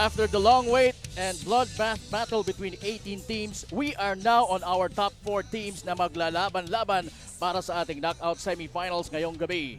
After the long wait and bloodbath battle between 18 teams, we are now on our top 4 teams na maglalaban-laban para sa ating knockout semifinals ngayong gabi.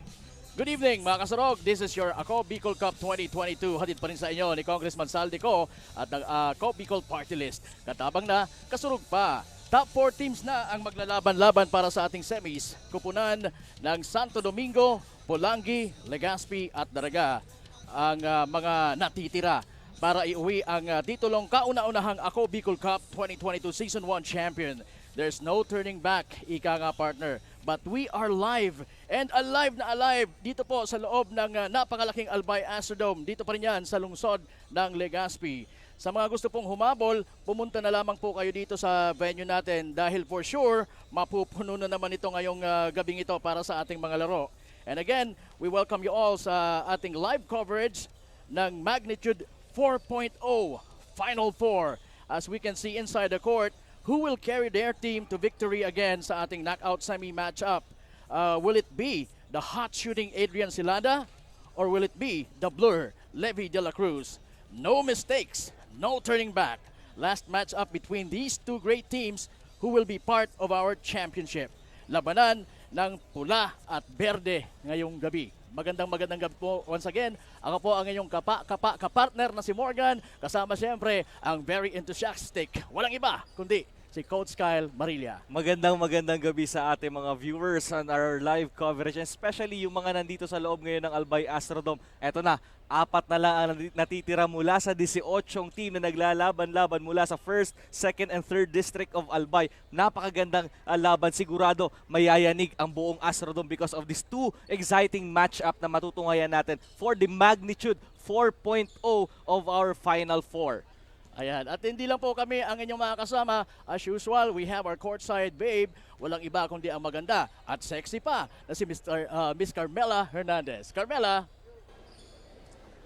Good evening mga kasarog, this is your Ako Bicol Cup 2022. Hatid pa rin sa inyo ni Congressman Saldico at ng Ako Bicol Party List. Katabang na, kasurog pa. Top 4 teams na ang maglalaban-laban para sa ating semis. Kupunan ng Santo Domingo, Pulangi, Legazpi at Daraga ang mga natitira para iuwi ang titulong kauna-unahang Ako Bicol Cup 2022 Season 1 Champion. There's no turning back, ika nga partner. But we are live and alive na alive dito po sa loob ng napakalaking Albay Astrodome. Dito pa rin yan sa lungsod ng Legazpi. Sa mga gusto pong humabol, pumunta na lamang po kayo dito sa venue natin dahil for sure, mapupuno na naman ito ngayong gabing ito para sa ating mga laro. And again, we welcome you all sa ating live coverage ng Magnitude 4.0 Final Four. As we can see inside the court, who will carry their team to victory again sa ating knockout semi matchup? Will it be the hot shooting Adrian Silada or will it be the blur Levi De La Cruz? No mistakes, no turning back. Last matchup between these two great teams who will be part of our championship. Labanan ng pula at berde ngayong gabi. Magandang gabi po once again. Ako po ang inyong kapartner na si Morgan. Kasama siyempre ang very enthusiastic. Walang iba kundi si Coach Kyle Marilla. Magandang gabi sa ating mga viewers on our live coverage, and especially yung mga nandito sa loob ngayon ng Albay Astrodome. Eto na, 4 na lang ang natitira mula sa 18 team na naglalaban-laban mula sa 1st, 2nd, and 3rd District of Albay. Napakagandang laban. Sigurado mayayanig ang buong Astrodome because of these two exciting matchup na matutunghayan natin for the Magnitude 4.0 of our Final Four. Ayan, at hindi lang po kami ang inyong mga kasama. As usual, we have our courtside babe. Walang iba kundi ang maganda at sexy pa na si Miss Carmela Hernandez. Carmela!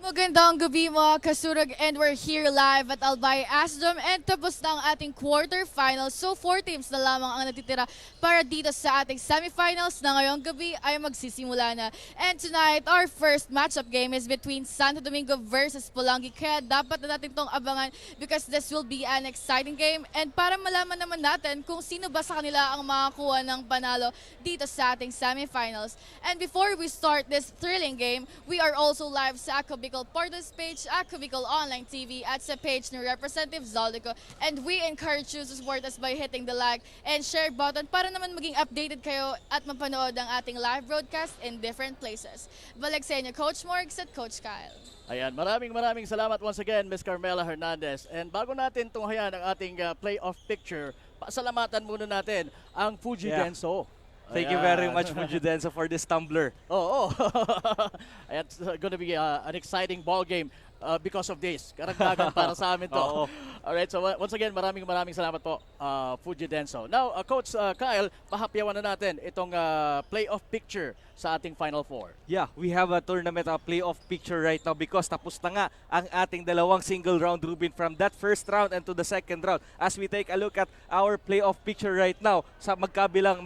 Magandang gabi mga kasurag, and we're here live at Albay Asdom and tapos na ang ating quarterfinals. So 4 teams na lamang ang natitira para dito sa ating semifinals na ngayong gabi ay magsisimula na. And tonight, our first matchup game is between Santo Domingo versus Pulangi. Kaya dapat na natin itong abangan because this will be an exciting game. And para malaman naman natin kung sino ba sa kanila ang makakuha ng panalo dito sa ating semifinals. And before we start this thrilling game, we are also live sa Ako Bicol Portals page, Ako Bicol Online TV at sa page ni Representative Zaldico. And we encourage you to support us by hitting the like and share button para naman maging updated kayo at mapanood ang ating live broadcast in different places. Balik sa inyo, Coach Morgs at Coach Kyle. Ayan, maraming salamat once again, Ms. Carmela Hernandez. And bago natin tunghayan ang ating playoff picture, pasalamatan muna natin ang Fuji Yeah. Denso. Thank you very much, Mujudenso, for this tumbler. Oo. It's gonna be an exciting ball game because of this. Karagdagan para sa amin to. Oo. Alright, so once again, maraming salamat po, Fuji Denso. Now, Coach Kyle, pahapyawan na natin itong playoff picture sa ating Final Four. Yeah, we have a tournament playoff picture right now because tapos na nga ang ating dalawang single round robin from that first round and to the second round. As we take a look at our playoff picture right now sa magkabilang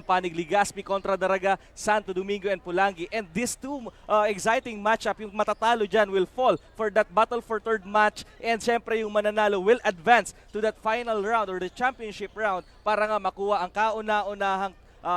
panig, Legazpi kontra Daraga, Santo Domingo and Pulangi. And these two exciting matchup, yung matatalo dyan will fall for that battle for third match, and syempre yung mananalo will advance to that final round or the championship round para nga makuha ang kauna-unahang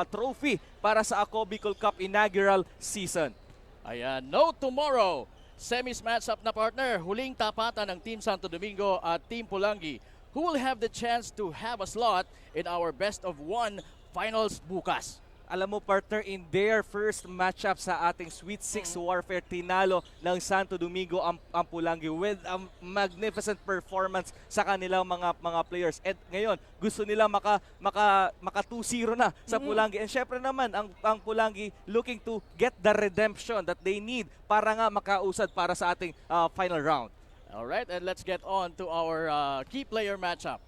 trophy para sa Ako Bicol Cup inaugural season. Ayan, no tomorrow. Semis matchup na partner, huling tapatan ng Team Santo Domingo at Team Pulangi, who will have the chance to have a slot in our best of one finals bukas. Alam mo, partner, in their first matchup sa ating Sweet 6 warfare, tinalo ng Santo Domingo ang Pulangi with a magnificent performance sa kanilang mga players. And ngayon, gusto nila maka 2-0 na sa Pulangi. And syempre naman, ang Pulangi looking to get the redemption that they need para nga makausad para sa ating final round. Alright, and let's get on to our key player matchup.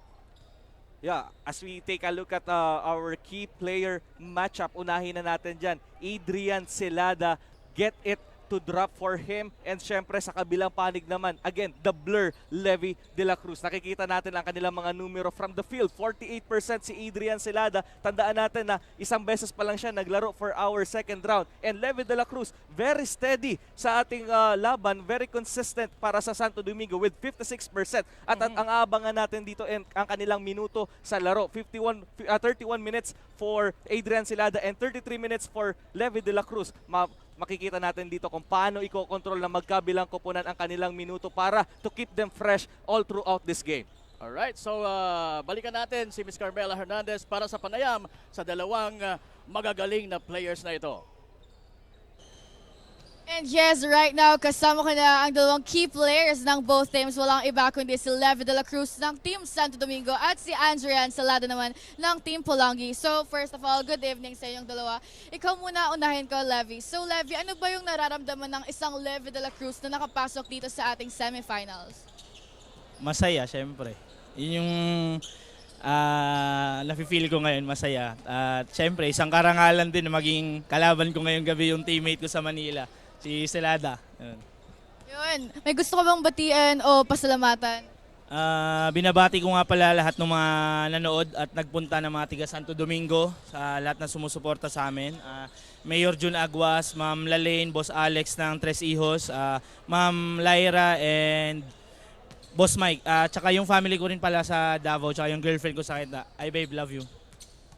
Yeah, as we take a look at our key player matchup, unahin na natin dyan, Adrian Celada, get it to drop for him. And syempre sa kabilang panig naman, again, the Blur, Levy de la Cruz. Nakikita natin ang kanilang mga numero from the field. 48% si Adrian Celada. Tandaan natin na isang beses pa lang siya naglaro for our second round. And Levy de la Cruz, very steady sa ating laban, very consistent para sa Santo Domingo with 56%. At ang abangan natin dito ang kanilang minuto sa laro, 31 minutes for Adrian Celada and 33 minutes for Levy de la Cruz. Makikita natin dito kung paano i-control ng magkabilang koponan ang kanilang minuto para to keep them fresh all throughout this game. Alright, so balikan natin si Ms. Carmela Hernandez para sa panayam sa dalawang magagaling na players na ito. And yes, right now, kasama ko na ang dalawang key players ng both teams. Walang iba kundi si Levy de la Cruz ng Team Santo Domingo at si Andrian Salada naman ng Team Pulangi. So first of all, good evening sa inyong dalawa. Ikaw muna, unahin ko, Levy. So Levy, ano ba yung nararamdaman ng isang Levy de la Cruz na nakapasok dito sa ating semifinals? Masaya, syempre. Yun yung nafe-feel ko ngayon, masaya. At syempre, isang karangalan din na maging kalaban ko ngayong gabi yung teammate ko sa Manila, si Celada. Yun. May gusto ka bang batiin o pasalamatan? Binabati ko nga pala lahat ng mga nanood at nagpunta ng mga tiga Santo Domingo, sa lahat na sumusuporta sa amin. Mayor Jun Aguas, Ma'am Lalaine, Boss Alex ng Tres Hijos, Ma'am Lyra and Boss Mike. Tsaka yung family ko rin pala sa Davao, tsaka yung girlfriend ko sa kita. I babe, love you.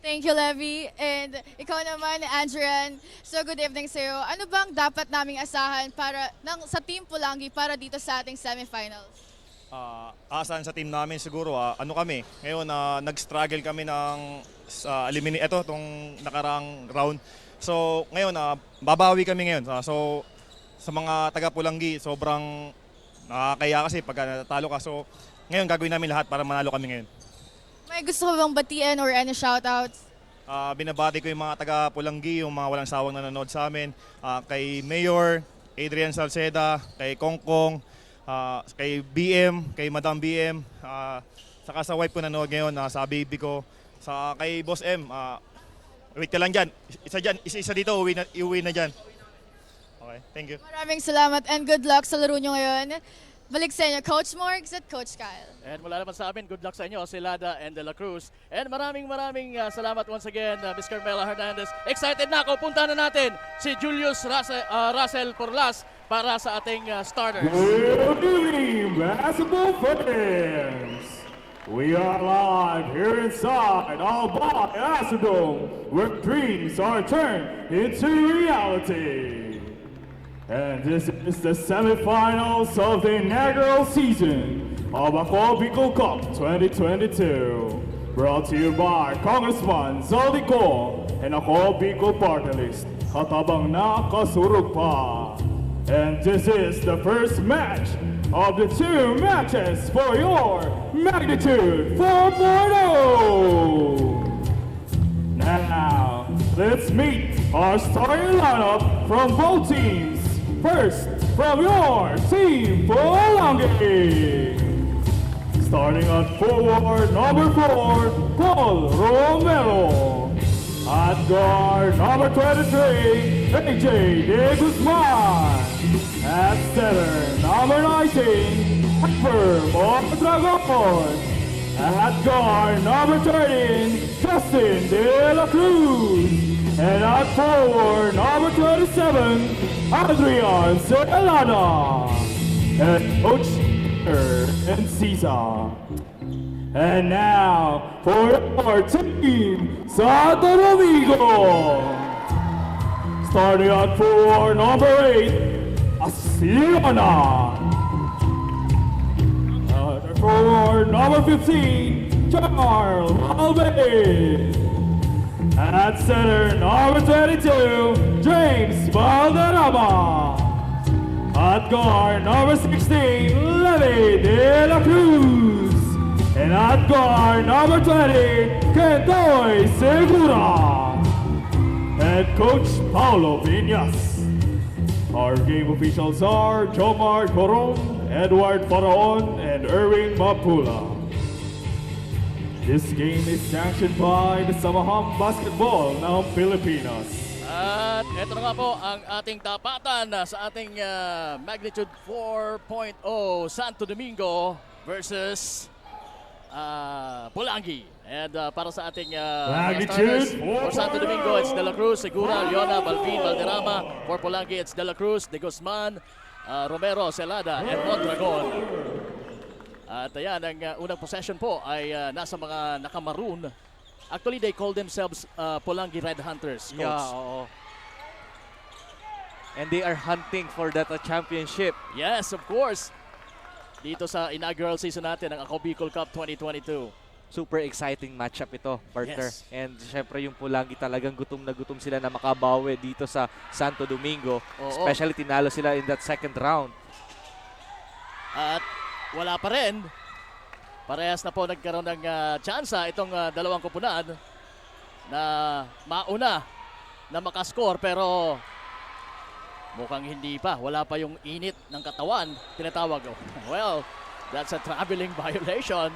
Thank you, Levy. And ikaw naman, Andrian. So good evening sa iyo. Ano bang dapat naming asahan sa Team Pulangi para dito sa ating semifinals? Asahan sa team namin siguro, kami, ngayon nag-struggle kami ng itong nakarang round. So ngayon, babawi kami ngayon. So sa mga taga-Pulangi, sobrang nakakaya kasi pag natalo ka. So ngayon gagawin namin lahat para manalo kami ngayon. May gusto ko bang batiin or any shoutouts? Binabati ko yung mga taga-Pulangi, yung mga walang sawang nanonood sa amin. Kay Mayor, Adrian Salceda, kay Kongkong, kay BM, kay Madam BM, saka sa wife ko nanonood ngayon, sa baby ko, kay Boss M. Wait ka lang dyan. Isa dito, uwi na dyan. Okay. Okay, thank you. Maraming salamat and good luck sa laro nyo ngayon. Balik sa inyo, Coach Morgs at Coach Kyle. And mula naman sa amin, good luck sa inyo, Celada and De La Cruz. And maraming salamat once again, Ms. Carmela Hernandez. Excited na ako, punta na natin si Julius Russell Porlas para sa ating starters. Good evening, basketball fans. We are live here inside Albay Astrodome, where dreams are turned into reality. And this is the semifinals of the inaugural season of Ako Bicol Cup 2022. Brought to you by Congressman Zoldy Ko and Ako Bicol Party List. Katabang na kasurug pa. And this is the first match of the 2 matches for your Magnitude 4.0. Now, let's meet our starting lineup from both teams. First, from your team, Polangi. Starting at forward, number 4, Paul Romero. At guard, number 23, AJ De Guzman. At center, number 19, Hyper Mondragon. At guard, number 13, Justin De La Cruz. And at forward, number 27, Adrian Celada. And Coach and Cesar. And now, for our team, Santo Domingo. Starting at forward, number 8, Asiana. At forward, number 15, Charles Alves. At center, number 22, James Valderrama. At guard, number 16, Levy De La Cruz. And at guard, number 20, Kentoy Segura. And Coach Paulo Viñas. Our game officials are Jomar Coron, Edward Faraon, and Erwin Mapula. This game is sanctioned by the Samahang Basketball ng Pilipinas. At ito na nga po ang ating tapatan sa ating Magnitude 4.0 Santo Domingo versus Polangi. And para sa ating Magnitude starters, for Santo Domingo, it's De La Cruz, Segura, Leona, Balvin, Valderrama. For Polangi, it's De La Cruz, De Guzman, Romero, Celada, and Mondragon. At ayan, ang unang possession po ay nasa mga nakamaroon. Actually, they call themselves Polangi Red Hunters, Coach. Yeah, oo. And they are hunting for that championship. Yes, of course. Dito sa inaugural season natin ng Ako Bicol Cup 2022. Super exciting matchup ito, partner. Yes. And syempre yung Polangi talagang gutom na gutom sila na makabawi dito sa Santo Domingo. Oo. Especially tinalo sila in that second round. At wala pa rin. Parehas na po nagkaroon ng tsansa itong dalawang kupunan na mauna na makascore pero mukhang hindi pa. Wala pa yung init ng katawan. Tinatawag. Well, that's a traveling violation.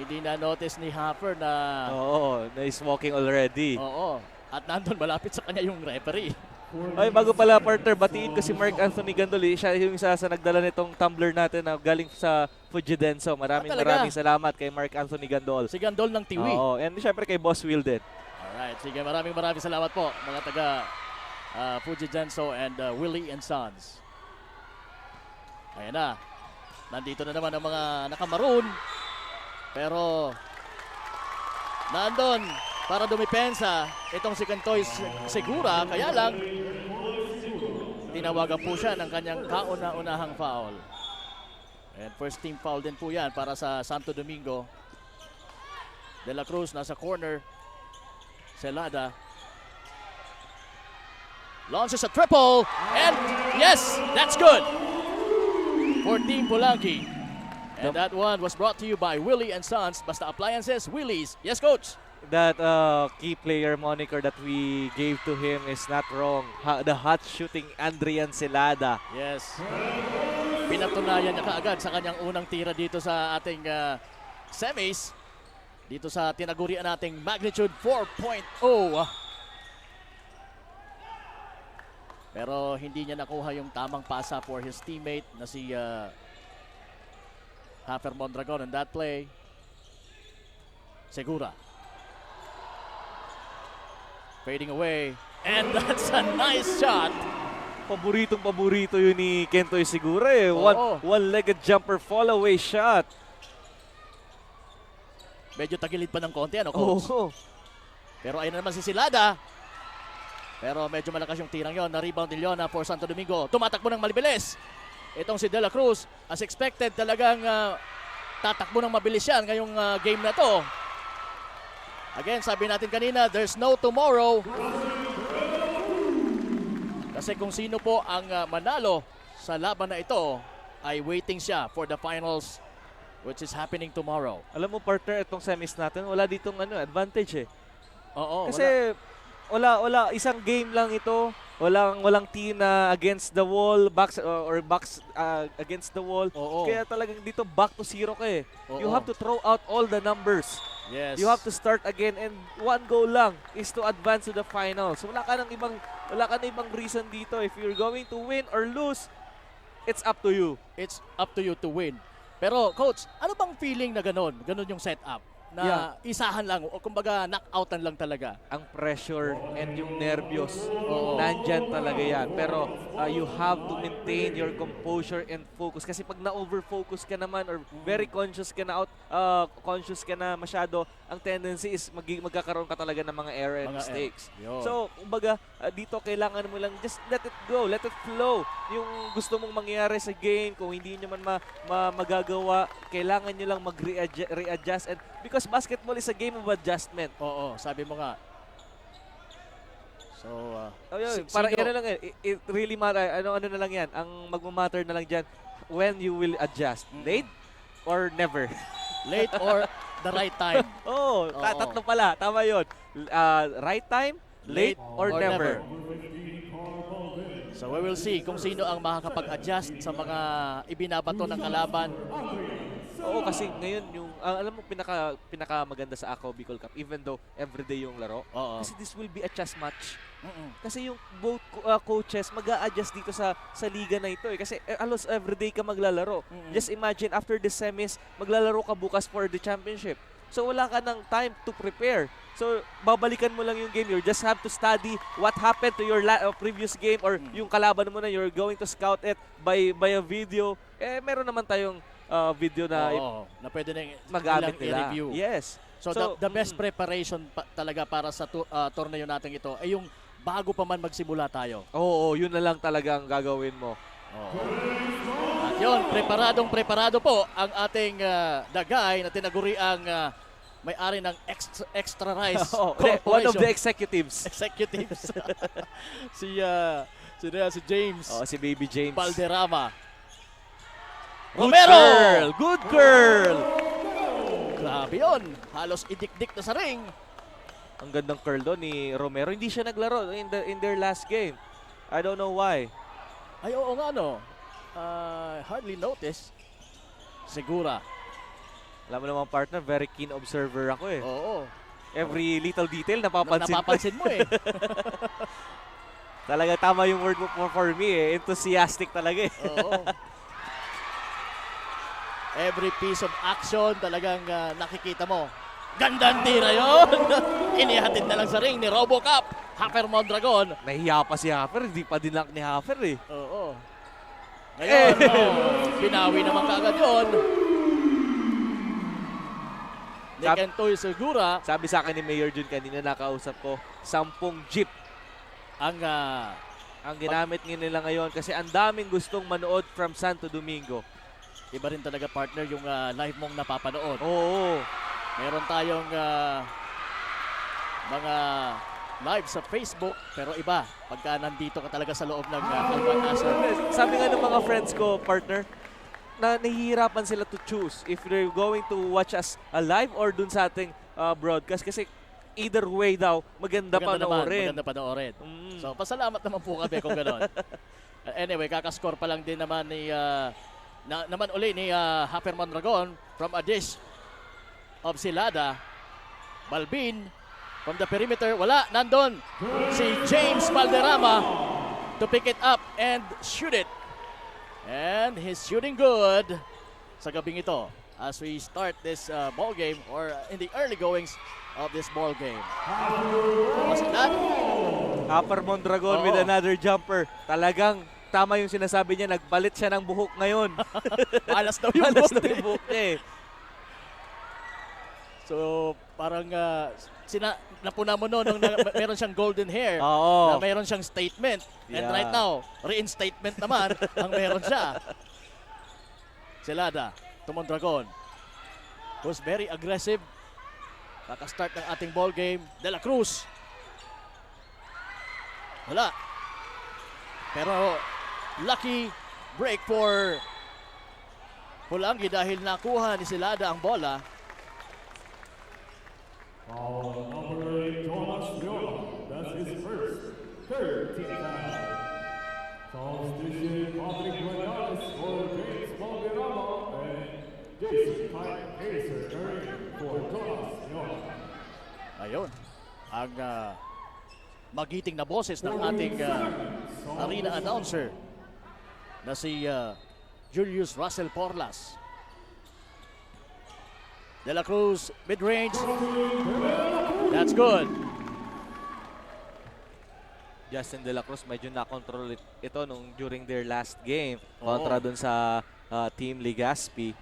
Hindi na notice ni Hopper na Oo, nice walking already. oo. At nandun malapit sa kanya yung referee. Ay, bago pala, partner, batiin ko si Mark Anthony Gandoli. Siya yung isa sa nagdala nitong tumbler natin na galing sa Fujidenso. Maraming talaga? salamat kay Mark Anthony Gandol. Si Gandol ng Tiwi. Oo, and syempre kay Boss Will din. Alright, sige, maraming salamat po mga taga Fuji Genso and Willie and Sons. Ayan na. Nandito na naman ang mga nakamaroon. Pero nandun para dumipensa itong si Kentoy Segura. Kaya lang tinawagan po siya ng kanyang kauna-unahang foul. And first team foul din po yan para sa Santo Domingo. De La Cruz nasa corner. Celada launches a triple, and yes, that's good for Team Polangi. And that one was brought to you by Willie and Sons. Basta Appliances, Willie's. Yes, Coach. That key player moniker that we gave to him is not wrong. The hot shooting Adrian Celada. Yes. Pinatunayan niya kaagad sa kanyang unang tira dito sa ating semis. Dito sa tinagurian nating Magnitude 4.0. Pero hindi niya nakuha yung tamang pasa for his teammate na si Hafer Mondragon on that play. Segura. Fading away. And that's a nice shot. Paboritong-paborito yun ni Kentoy Segura eh. Oo. One-legged jumper fall away shot. Medyo tagilid pa ng konti, ano, coach? Oo. Pero ayun na naman si Silada. Pero medyo malakas yung tirang yon. Na-rebound ni Leona for Santo Domingo. Tumatakbo ng malibilis. Itong si De La Cruz, as expected, talagang tatakbo ng mabilis yan ngayong game na to. Again, sabi natin kanina, there's no tomorrow. Kasi kung sino po ang manalo sa laban na ito, ay waiting siya for the finals, which is happening tomorrow. Alam mo partner, itong semis natin, wala ditong advantage eh. Oo, Kasi wala isang game lang ito. Walang team na against the wall, backs against the wall. Oo. Kaya talagang dito back to zero ka eh. Oo. You have to throw out all the numbers. Yes. You have to start again and one goal lang is to advance to the finals. Wala ka nang ibang reason dito. If you're going to win or lose, it's up to you. It's up to you to win. Pero coach, ano bang feeling na ganun? Ganun yung setup? Na isahan lang o kumbaga knockoutan lang talaga. Ang pressure and yung nervyos, Oo. nandyan talaga yan. Pero you have to maintain your composure and focus. Kasi pag na-overfocus ka naman or very conscious ka na conscious ka na masyado, ang tendency is magkakaroon ka talaga ng mga error and Mga mistakes. Yun. So, kumbaga, dito kailangan mo lang just let it go, let it flow. Yung gusto mong mangyari sa game, kung hindi nyo man magagawa, kailangan nyo lang mag-readjust. And because basketball is a game of adjustment. Oo, sabi mo nga. So, Para yan na lang it really matter. Ano na lang yan. Ang magmamatter na lang dyan, when you will adjust. Late or never. late or the right time. Oh, Oo. tatlo pala. Tama yun. Right time, late or never. So we will see kung sino ang makakapag-adjust sa mga ibinabato ng kalaban. Oo, kasi ngayon yung alam mo pinaka maganda sa Ako Bicol Cup even though everyday yung laro. Oo. Kasi this will be a chess match. Mm-mm. Kasi yung both coaches mag-a-adjust dito sa liga na ito eh. Kasi halos everyday ka maglalaro. Mm-mm. Just imagine after the semis, maglalaro ka bukas for the championship. So wala ka ng time to prepare. So babalikan mo lang yung game. You just have to study what happened to your previous game or yung kalaban mo na you're going to scout it by a video. Meron naman tayong video na Oo, na pwede na magamit ilang nila. i-review. Yes. So, the best preparation talaga para sa torneo natin ito ay yung bago pa man magsimula tayo. Oo, yun na lang talaga ang gagawin mo. Oo. At yun, preparado po ang ating the guy na tinaguri ang may-ari ng extra rice Oo, corporation. one of the executives. Executives. si James Oh, si Baby James. Valderrama. Good Romero! girl! Good girl! Grabe yun. Halos idikdik na sa ring. Ang gandang curl doon ni Romero. Hindi siya naglaro in their last game. I don't know why. Ay, oo nga, no. Hardly noticed. Segura. Alam mo naman partner, very keen observer ako eh. Oo. Every little detail napapansin ko. Napapansin mo eh. Talaga tama yung word mo for me eh. Enthusiastic talaga eh. Oo. Every piece of action talagang nakikita mo. Gandang tira yun. Inihatid na lang sa ring ni RoboCop. Hafer Mondragon. Nahiya pa si Hafer. Hindi pa dinak ni Hafer eh. Oo. Ngayon, pinawi naman kaagad yun. Ni Kentoy Segura Sabi sa akin ni Mayor Jun kanina nakausap ko, 10 jeep ang ang ginamit nila ngayon kasi ang daming gustong manood from Santo Domingo. iba rin talaga partner yung live mong napapanood. Oo. Meron tayong mga live sa Facebook pero iba pagka nandito ka talaga sa loob ng Alban Asa. Sabi nga ng mga friends ko, partner, na nahihirapan sila to choose if they're going to watch us live or dun sa ating broadcast kasi either way daw, maganda panoorin. Maganda panoorin. Mm. So, pasalamat naman po kami kung gano'n. Anyway, kakascore pa lang din naman ni Hafer Mondragon from a dish of Silada. Balbin from the perimeter. Wala, nandun si James Valderrama. to pick it up and shoot it. And he's shooting good sa gabing ito as we start this ball game or in the early goings of this ball game. Was it that? Upper Mondragon with Oo. another jumper. Talagang tama yung sinasabi niya, nagbalit siya ng buhok ngayon. Malas daw yung Malas buhok na yung buhok niya eh. So parang napuna mo no nung meron siyang golden hair. Oo. Na meron siyang statement. And Yeah. right now, reinstatement naman ang meron siya. Celada, Tumondragon, who's very aggressive. Kaka-start ng ating ball game. De La Cruz. Wala. Pero lucky break for Pulangi dahil nakuha ni Celada ang bola. Foul number 8, Jonas Viola. That's his first, third team foul. Substitution, Patrick Guanales for James Valderrama and Jason Kaiser for Jonas Viola. Ayun. Ang magiting na boses ng ating arena announcer na si Julius Russell Porlas. De La Cruz, mid-range. That's good. Justin De La Cruz medyo na-control ito nung during their last game kontra dun sa Team Legazpi.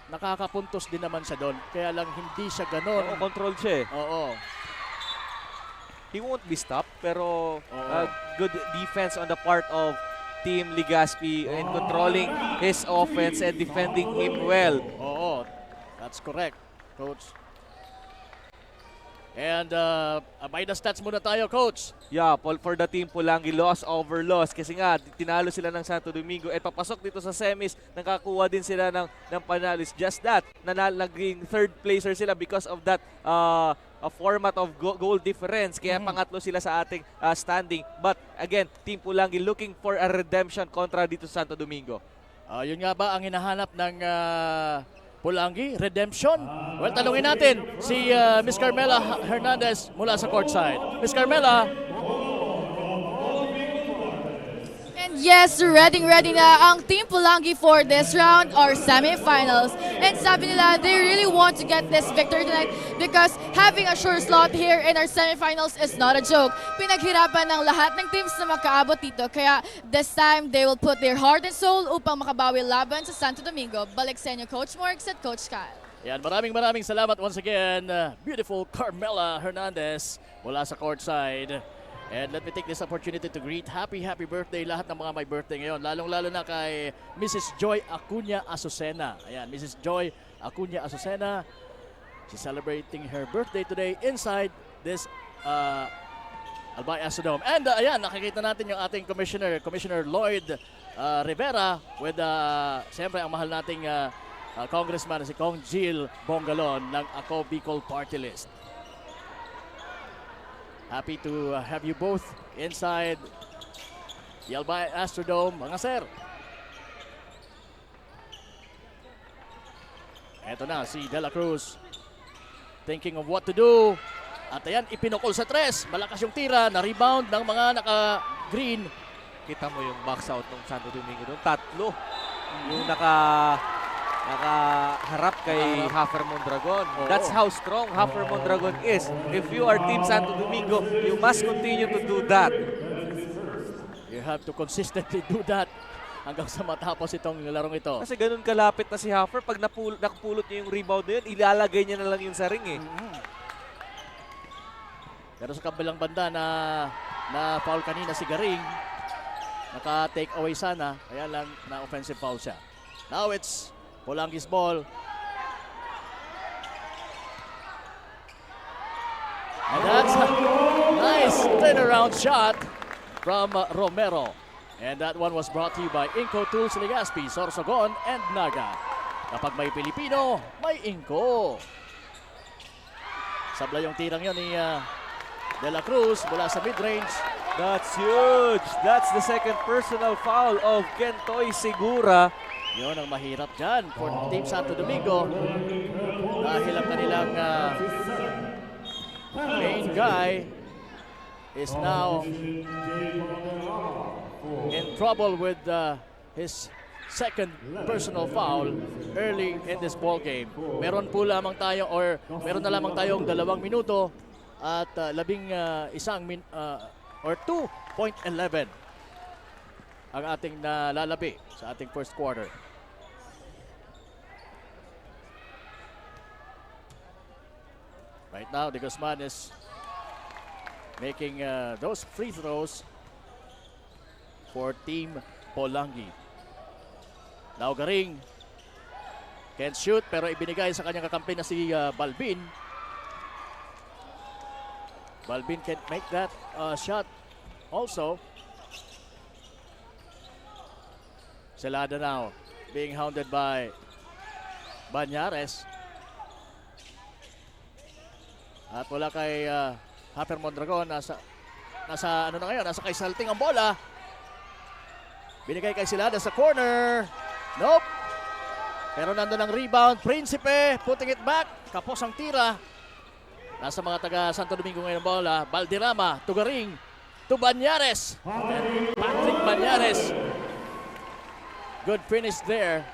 Nakakapuntos din naman siya doon. Kaya lang hindi siya Oo, ganon. control siya eh. Oo. He won't be stopped pero Oo. good defense on the part of Team Legazpi in controlling his offense and defending him well. Oo. That's correct, Coach. And by the stats muna tayo, Coach. Yeah, for the team Pulangi, loss over loss. Kasi nga, tinalo sila ng Santo Domingo. At papasok dito sa semis, nakakuha din sila ng panalo. It's just that, naging third placer sila because of that a format of goal difference. Kaya pangatlo sila sa ating standing. But again, Team Pulangi looking for a redemption kontra dito sa Santo Domingo. Yun nga ba ang hinahanap ng Pulangi? Redemption? Well, tanungin natin si Miss Carmela Hernandez mula sa courtside. Miss Carmela, And yes, ready na ang Team Pulangi for this round or semifinals. And sabi nila, they really want to get this victory tonight because having a sure slot here in our semifinals is not a joke. Pinaghirapan ng lahat ng teams na makaabot dito. Kaya this time, they will put their heart and soul upang makabawi laban sa Santo Domingo. Balik sa inyo, Coach Morgs at Coach Kyle. yan, maraming salamat once again. Beautiful Carmela Hernandez mula sa courtside. And let me take this opportunity to greet happy birthday lahat ng mga may birthday ngayon. Lalong-lalo na kay Mrs. Joy Acuña Azucena. Ayan, Mrs. Joy Acuña Azucena. She's celebrating her birthday today inside this Albay Astrodome. And ayan, nakikita natin yung ating Commissioner Lloyd Rivera with siyempre ang mahal nating congressman si Kong Jill Bongalon ng Ako Bicol Party List. Happy to have you both inside the Albay Astrodome, mga sir. Eto na si De La Cruz thinking of what to do. At ayan, ipinukol sa tres. Malakas yung tira, na-rebound ng mga naka-green. Kita mo yung box out ng Santo Domingo doon. Tatlo. Yung nakaharap kay Hafer Mondragon. Oo. That's how strong Hafer Mondragon is. If you are Team Santo Domingo, you must continue to do that. You have to consistently do that hanggang sa matapos itong larong ito. Kasi ganun kalapit na si Hafer. Pag nakapulot niya yung rebound na yun, ilalagay niya na lang yun sa ring eh. Pero sa kabilang banda na foul kanina si Garing, naka-take away sana, kaya lang na offensive foul siya. Now it's Pulangi's ball. And that's a nice turnaround shot from Romero. And that one was brought to you by Inco Tools Legazpi, Sorsogon, and Naga. Kapag may Pilipino, may Inco. Sabla yung tirang yun ni De La Cruz mula sa mid-range. That's huge. That's the second personal foul of Kentoy Segura. Yun ang mahirap dyan for Team Santo Domingo. Dahil ang kanilang main guy is now in trouble with his second personal foul early in this ball game. Meron na lamang tayong 2 minuto at 2.11 ang ating nalalabi sa ating first quarter. Right now, De Guzman is making those free throws for Team Polangi. Now Garing can't shoot pero ibinigay sa kanyang kakampi na si Balbin. Balbin can make that shot also. Celada now being hounded by Banyares. At wala kay Haper Mondragon. Nasa ano na ngayon? Nasa kay Salting ang bola. Binigay kay Celada sa corner. Nope. Pero nandun ang rebound. Principe putting it back. Kapos ang tira. Nasa mga taga Santo Domingo ngayon ang bola. Valderrama to Garing to Banyares. And Patrick Banyares. Good finish there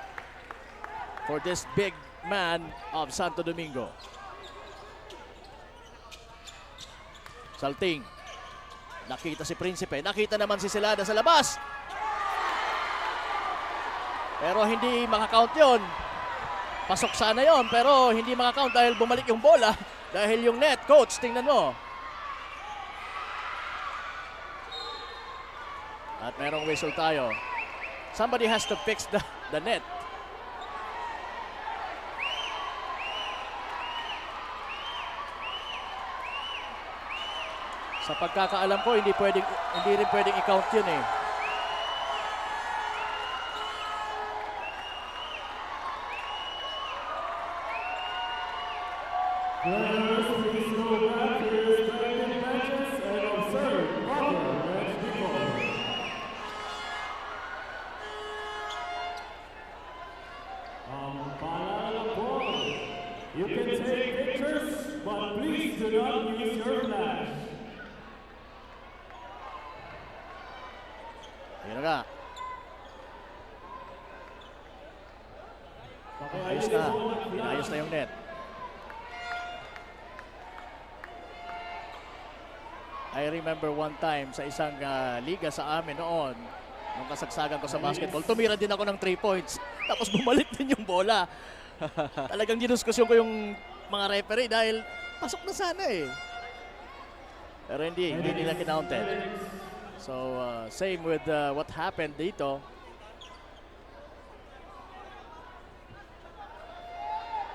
for this big man of Santo Domingo. Salting. Nakita si Principe. Nakita naman si Celada sa labas. Pero hindi makakount yun. Pasok sana yun, pero hindi makakount dahil bumalik yung bola. Dahil yung net, coach, tingnan mo. At merong whistle tayo. Somebody has to fix the net. Sa pagkakaalam ko, hindi rin pwedeng i-count yun eh. Players, please go back to your respective benches and observe proper bench decorum. Paalala po, you can take pictures, but please do not use your flash. Ayun na nga. Ayos na. Inayos na yung net. I remember one time sa isang liga sa amin noon, nung kasagsagan ko sa basketball, tumira din ako ng 3 points. Tapos bumalik din yung bola. Talagang dinuskusyon ko yung mga referee dahil pasok na sana eh. Pero hindi nila kinounted. So, same with what happened dito.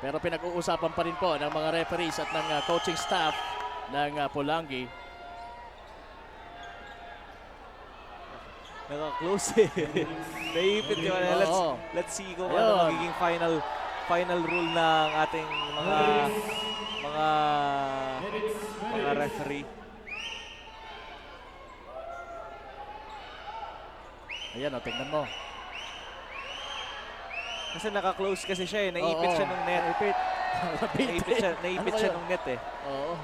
Pero pinag-uusapan pa rin po ng mga referees at ng coaching staff ng Polangi. Naka-close eh. Naipit yun. Let's see kung ano magiging final rule ng ating mga referee. Ayan, tingnan mo. Kasi naka-close kasi siya eh. Naipit siya nung net. Naipit siya nung net eh. Oo.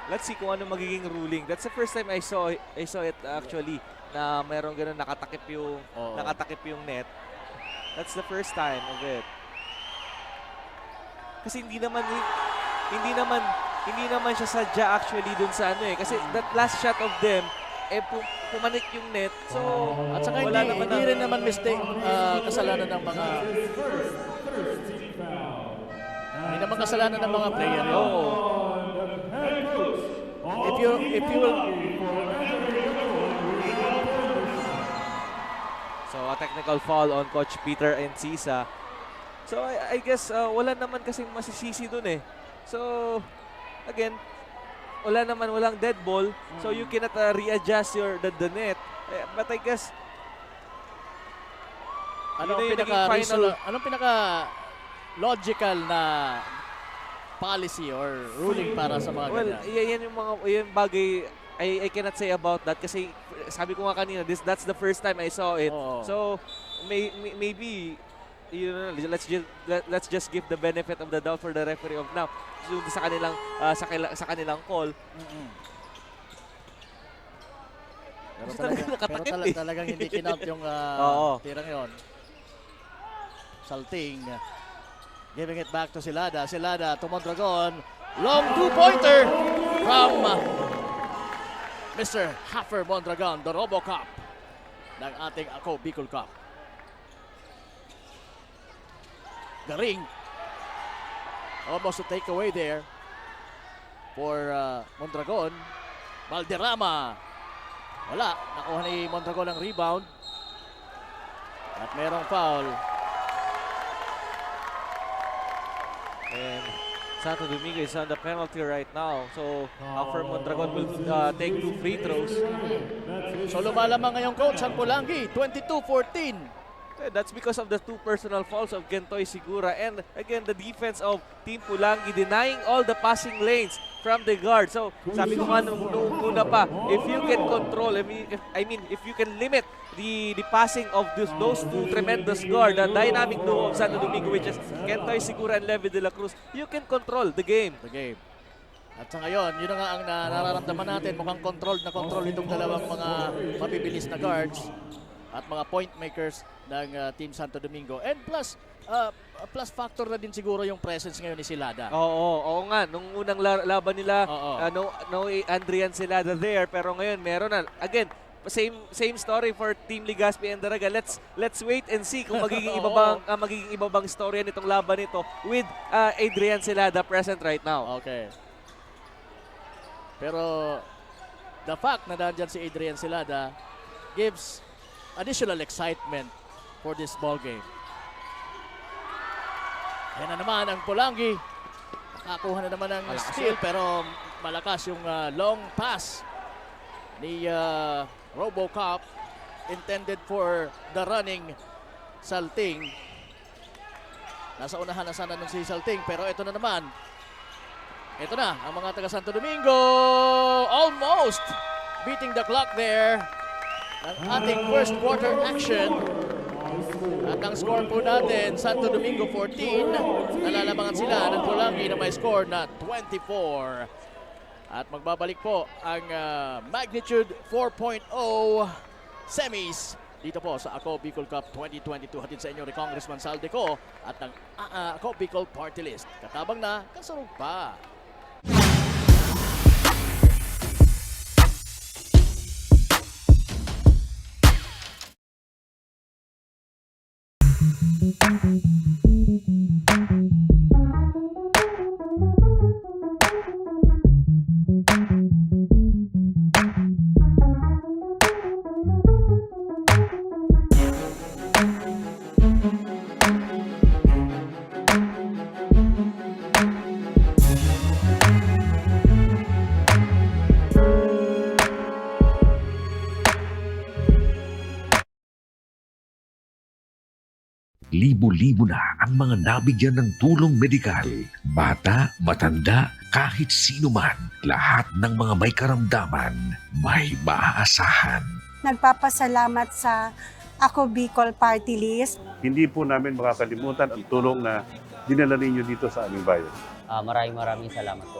Let's see kung ano magiging ruling. That's the first time I saw it actually na mayroong ganun nakatakip yung net. That's the first time of it. Kasi hindi naman siya sadya actually dun sa ano eh. Kasi that last shot of them pumanik yung net. So At saka wala hindi rin naman mistake kasalanan ng mga hindi naman kasalanan ng mga player yun. If you will So a technical foul on Coach Peter Encisa. So I guess wala naman kasing masisisi dun eh. So again, walang dead ball. So you cannot readjust the net. But I guess anong pinaka logical na policy or ruling para sa mga ganyan? Yan yung mga bagay I cannot say about that kasi sabi ko nga kanina that's the first time I saw it. Oo. So maybe let's just give the benefit of the doubt for the referee of now. So, sa kanilang call. Pero Gusto talaga, talaga nakatakip pero eh. talagang hindi kinount yung Oo. tirang yon. Salting. Giving it back to Silada. Silada to Mondragon. Long two-pointer from Mr. Haffer Mondragon, the RoboCop ng ating Ako Bicol Cup. Garing. Almost a takeaway there for Mondragon. Valderrama. Wala. Nakuha ni Mondragon ang rebound. At merong foul. And Santo Domingo is on the penalty right now. So, Haffer Mondragon will take 2 free throws. So lumalamang ngayong coach ang Pulangi. 22-14. That's because of the 2 personal fouls of Gentoy Sigura and again the defense of Team Pulangi denying all the passing lanes from the guard. So sabi ko nga nung una pa, if you can control, if you can limit the passing of those 2 tremendous guard, the dynamic duo of Santo Domingo, which is Gentoy Sigura and Levy de la Cruz, you can control the game. The game. At sa ngayon, yun na nga ang nararamdaman natin. Mukhang controlled itong dalawang mga mabibilis na guards at mga point makers ng Team Santo Domingo. And plus, plus factor na din siguro yung presence ngayon ni Silada. Oo nga. Nung unang laban nila, Oo. no Andrian Silada there. Pero ngayon, meron na. Again, same story for Team Ligaspi and Daraga. Let's wait and see kung magiging iba bang storya nitong laban nito with Adrian Silada present right now. Okay. Pero the fact na nandyan si Adrian Silada gives additional excitement for this ball game. Yan na naman ang Pulangi. Nakakuha na naman ng steal pero malakas yung long pass ni RoboCop intended for the running Salting. Nasa unahan na sana nun si Salting pero ito na naman. Ito na ang mga taga Santo Domingo. Almost beating the clock there. Ang ating first quarter action. At ang score po natin, Santo Domingo 14. Nalalamangan sila ng Pulangi na may score na 24. At magbabalik po ang Magnitude 4.0 semis dito po sa Ako Bicol Cup 2022. Hatid sa inyo ni Congressman Saldeco at ang Ako Bicol Party List. Katabang na, kasurog pa. Libo-libo na ang mga nabigyan ng tulong medikal. Bata, matanda, kahit sino man, lahat ng mga may karamdaman, may maaasahan. Nagpapasalamat sa Ako Bicol Party List. Hindi po namin makakalimutan ang tulong na dinala ninyo dito sa aming bayan. Maraming salamat po.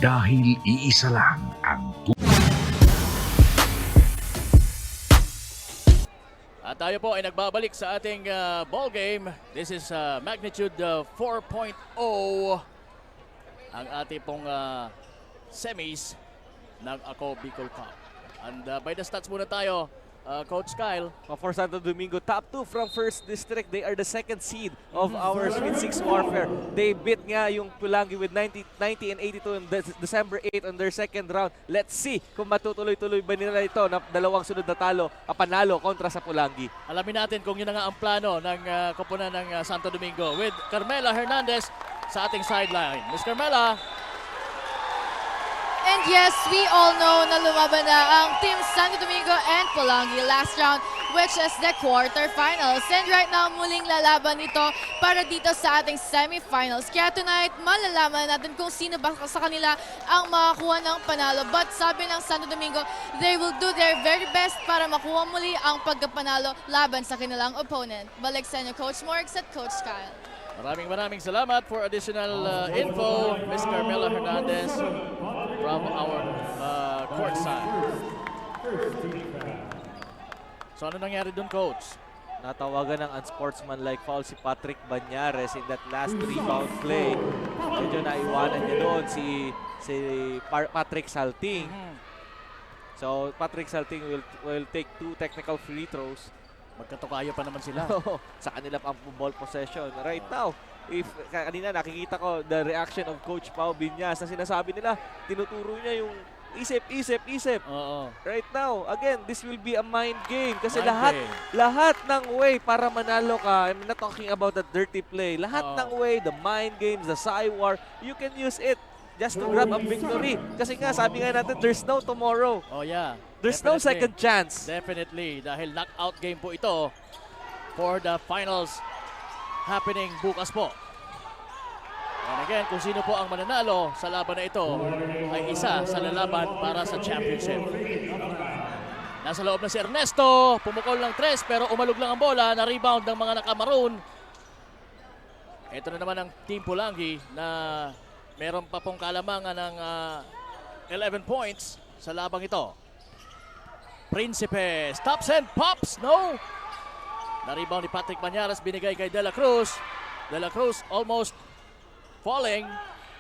Dahil iisa lang ang At tayo po ay nagbabalik sa ating ball game. This is Magnitude 4.0 ang ating pong semis ng Ako Bicol Cup. And by the stats muna tayo, Coach Kyle. For Santo Domingo, top 2 from 1st District. They are the 2nd seed of our Sweet 6 warfare. They beat nga yung Pulangi with 90 and 82 on December 8 on their 2nd round. Let's see kung matutuloy-tuloy ba nila ito na dalawang sunod na panalo kontra sa Pulangi. Alamin natin kung yun na nga ang plano ng koponan ng Santo Domingo with Carmela Hernandez sa ating sideline. Miss Carmela. And yes, we all know na lumaban na ang Team Santo Domingo and Pulangi last round. which is the quarterfinals. And right now, muling lalaban ito para dito sa ating semifinals. Kaya tonight, malalaman natin kung sino ba sa kanila ang makakuha ng panalo. But sabi ng Santo Domingo, they will do their very best para makuha muli ang pagkapanalo laban sa kanilang opponent. Balik sa inyo, Coach Morgs at Coach Kyle. Maraming salamat for additional info, Ms. Carmela Hernandez from our courtside. So ano nangyari dun, Coach? Natawagan ng unsportsmanlike foul si Patrick Banyares in that last rebound play. Medyo naiwanan niya doon si Patrick Salting. So Patrick Salting will take 2 technical free throws. Magkatukayo pa naman sila. Sa kanila pang ball possession. Right now, if kanina nakikita ko the reaction of Coach Pao Biñas na sinasabi nila, tinuturo niya yung isip. Oo. Right now, again, this will be a mind game kasi Mind lahat ng way para manalo ka. I'm not talking about the dirty play. Lahat Oo. ng way, the mind games, the Cywar, you can use it just to grab a victory. Kasi nga, sabi nga natin, there's no tomorrow. Oh yeah. There's no Definitely. second chance. Definitely. Dahil knockout game po ito for the finals happening bukas po. And again, kung sino po ang mananalo sa laban na ito ay isa sa lalaban para sa championship. Nasa loob na si Ernesto, pumukol ng 3 pero umalog lang ang bola, na-rebound ng mga naka-maroon. Ito na naman ang Team Pulangi na meron pa pong kalamangan ng 11 points sa labang ito. Principe stops and pops, no! Na-rebound ni Patrick Banyares, binigay kay De La Cruz. De La Cruz almost falling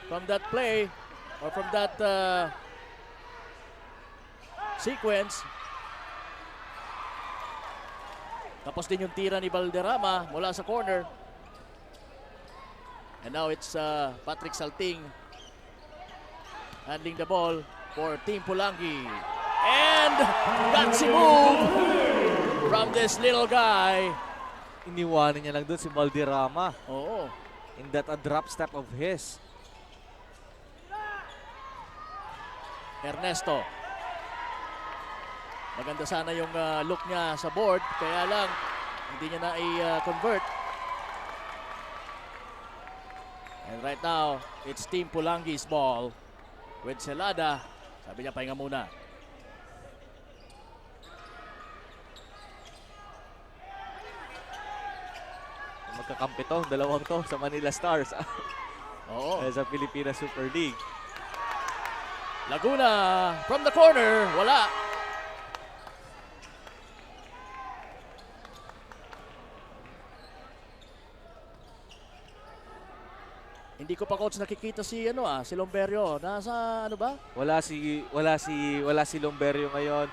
from that play or from that sequence. Tapos din yung tira ni Valderrama mula sa corner. And now it's Patrick Salting handling the ball for Team Pulangi. And gutsy move from this little guy. Iniwanan niya lang doon si Valderrama. Oo. In that a drop step of his. Ernesto. Maganda sana yung look niya sa board, kaya lang hindi niya na i-convert. And right now, it's Team Pulangi's ball with Celada. Sabi niya, pahinga muna. Magkakampi to, dalawang to sa Manila Stars. Oo. Sa Pilipinas Super League. Laguna from the corner, wala. Hindi ko pa, coach, nakikita si si Lomberio. Nasa ano ba? Wala si Lomberio ngayon.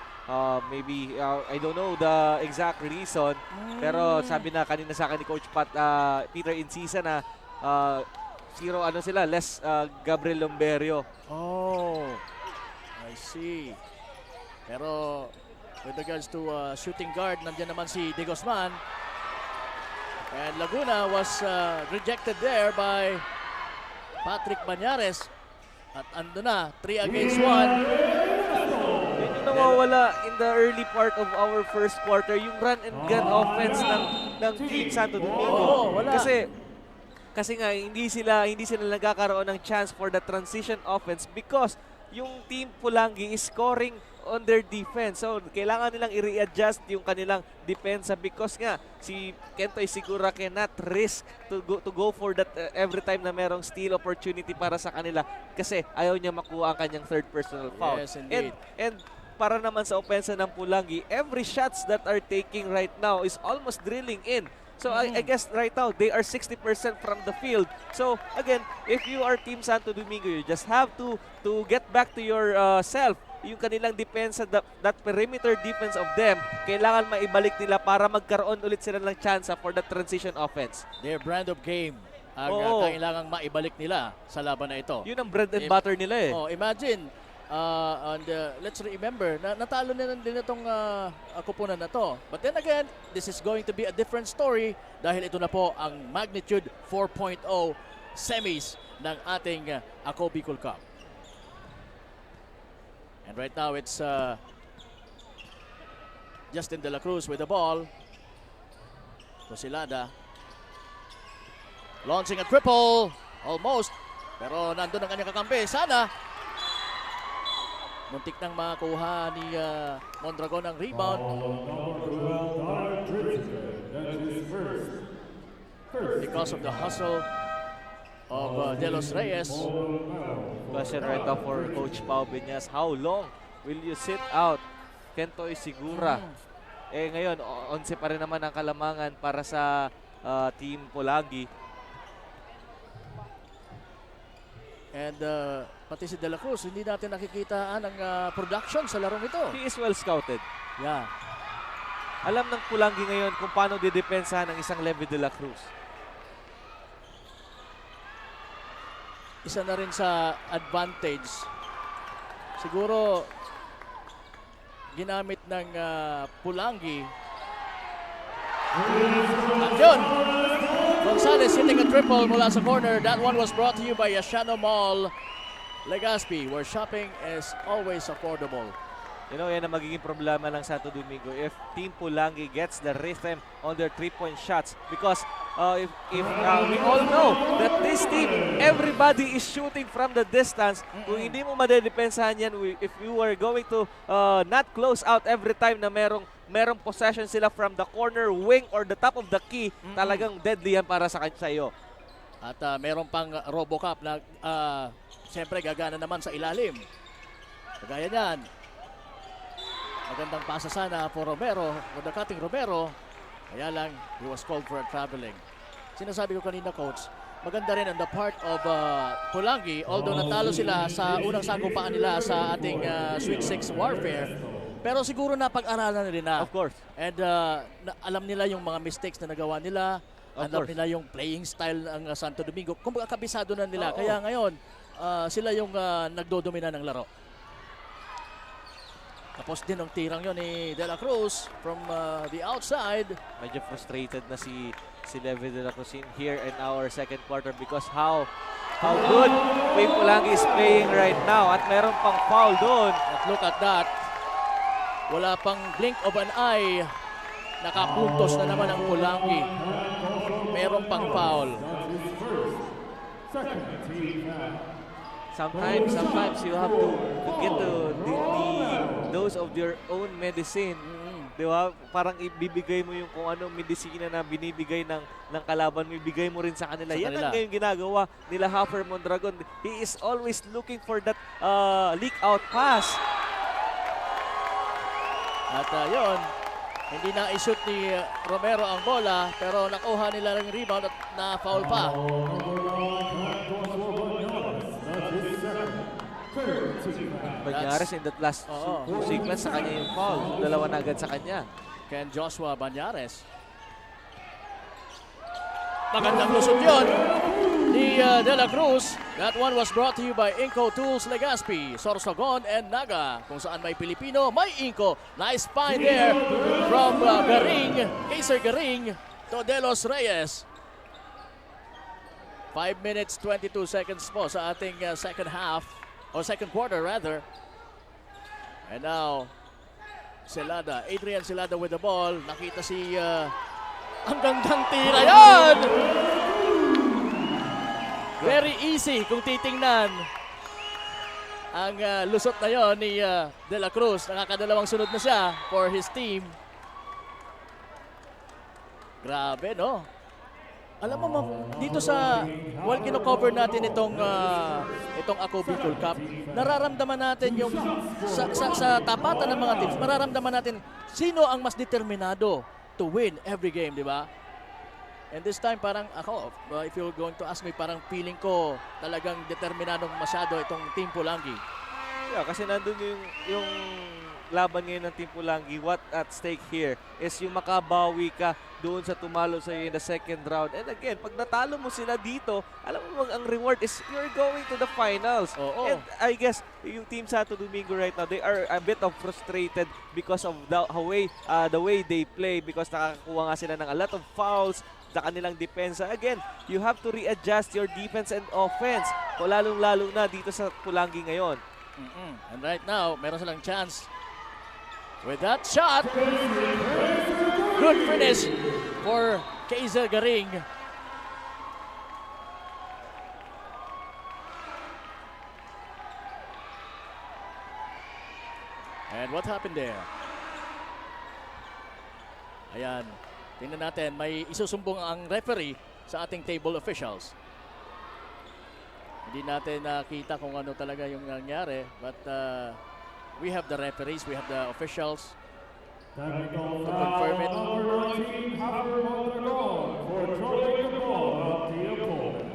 Maybe I don't know the exact reason, pero sabi na kanina sa akin ni Coach Peter Incisa na less Gabriel Lomberio. Oh, I see. Pero with regards to shooting guard, nandiyan naman si De Guzman. And Laguna was rejected there by Patrick Banyares. At ando na, 3 against 1. Yun yung nawawala in the early part of our first quarter, yung run and gun offense ng Team Santo Domingo. Oo, wala. Kasi nga hindi sila nagkakaroon ng chance for the transition offense because yung Team Pulangi is scoring on their defense. So, kailangan nilang i-readjust yung kanilang depensa because nga, si Kentoy Sigura cannot risk to go for that every time na merong steal opportunity para sa kanila kasi ayaw niya makuha ang kanyang third personal foul. Yes, indeed. And para naman sa opensa ng Pulangi, every shots that are taking right now is almost drilling in. So I guess right now they are 60% from the field. So again, if you are Team Santo Domingo, you just have to get back to your self. Yung kanilang depensa, that perimeter defense of them, kailangan maibalik nila para magkaroon ulit sila ng chance for the transition offense. Their brand of game ang kailangang maibalik nila sa laban na ito. Yun ang bread and butter nila eh. Oh, imagine, and let's remember, natalo na din itong kupunan na to. But then again, this is going to be a different story dahil ito na po ang Magnitude 4.0 semis ng ating Ako Bicol Cup. And right now, it's Justin De La Cruz with the ball. Silada. Launching a triple. Almost. Pero nandun ang kanyang kakampi. Sana. Muntik nang makuha ni Mondragon ang rebound. Because of the hustle of De Los Reyes. Question right now for Coach Pao Biñas. How long will you sit out Kentoy Sigura? Ngayon, 11 pa rin naman ang kalamangan para sa Team Pulangi. And pati si De La Cruz, hindi natin nakikita ang production sa larong ito. He is well scouted. Yeah. Alam ng Pulangi ngayon kung paano didepensahan ng isang Levi De La Cruz. Isa na rin sa advantage. Siguro, ginamit ng Pulangi. At yun, Gonzalez hitting a triple mula sa corner. That one was brought to you by Yashano Mall, Legazpi, where shopping is always affordable. You know, yan ang magiging problema ng Santo Domingo if Team Pulangi gets the rhythm on their three-point shots. Because if we all know that this team, everybody is shooting from the distance. Kung hindi mo madedepensahan yan, if you are going to not close out every time na merong possession sila from the corner, wing, or the top of the key, talagang deadly yan para sa iyo. At meron pang RoboCup na siyempre gagana naman sa ilalim. Kagaya niyan. Magandang pasa sana for Romero, for the cutting Romero. Kaya lang, he was called for a traveling. Sinasabi ko kanina, Coach, maganda rin on the part of Pulangi, although natalo sila sa unang sagupaan nila sa ating Sweet 6 warfare. Pero siguro napag-aralan rin na. Of course. And alam nila yung mga mistakes na nagawa nila. Alam nila yung playing style ng Santo Domingo. Kumbaga kabisado na nila. Kaya ngayon, sila yung nagdodomina ng laro. Tapos din ang tirang yun ni De La Cruz from the outside. Medyo frustrated na si Levi De La Cruz in here in our second quarter because how good Wayne Pulangi is playing right now. At meron pang foul doon. At look at that. Wala pang blink of an eye. Nakapuntos na naman ang Pulangi. Meron pang foul. Sometimes you have to get the dose of your own medicine. Di ba? Parang ibibigay mo yung kung anong medisina na binibigay ng kalaban mo, ibigay mo rin sa kanila. Yan ang ngayon ginagawa nila Hopper Mondragon. He is always looking for that leak out pass. At yun, hindi na i-shoot ni Romero ang bola, pero nakuha nila ng rebound at na-foul pa. Banyares in that last sequence sa kanya yung foul. Dalawa na agad sa kanya. Ken Joshua Banyares. Magandang lusot yun ni De La Cruz. That one was brought to you by Inco Tools Legazpi, Sorsogon, and Naga. Kung saan may Pilipino, may Inco. Nice find there from Garing, Kaiser Garing to De Los Reyes. 5 minutes, 22 seconds po sa ating second half, or second quarter rather. And now, Celada, Adrian Celada with the ball. Nakita si ang gandang tira yan! Very easy kung titingnan. Ang lusot na yon ni De La Cruz. Nakakadalawang sunod na siya for his team. Grabe, no? Alam mo, dito sa while kino-cover natin itong Ako Bicol Cup, nararamdaman natin yung sa tapatan ng mga teams, nararamdaman natin sino ang mas determinado to win every game, di ba? And this time parang ako, if you're going to ask me, parang feeling ko talagang determinadong masyado itong Team Pulangi. Yeah, kasi nandun yung laban ngayon ng Team Pulangi. What at stake here is yung makabawi ka doon sa tumalo sa in the second round. And again, pag natalo mo sila dito, alam mo ang reward is you're going to the finals. And I guess yung Team Santo Domingo right now, they are a bit of frustrated because of the way they play, because nakakakuha nga sila ng a lot of fouls sa kanilang depensa. Again, you have to readjust your defense and offense. O lalong-lalo na dito sa Pulangi ngayon. And right now, meron silang chance with that shot. Good finish for Kaiser Garing. And what happened there? Ayan, tingnan natin, may isusumbong ang referee sa ating table officials. Hindi natin nakita kung ano talaga yung nangyari, but we have the referees, we have the officials Technical to confirm it. number 19, Hafer Mondragon for throwing the ball at the opponent.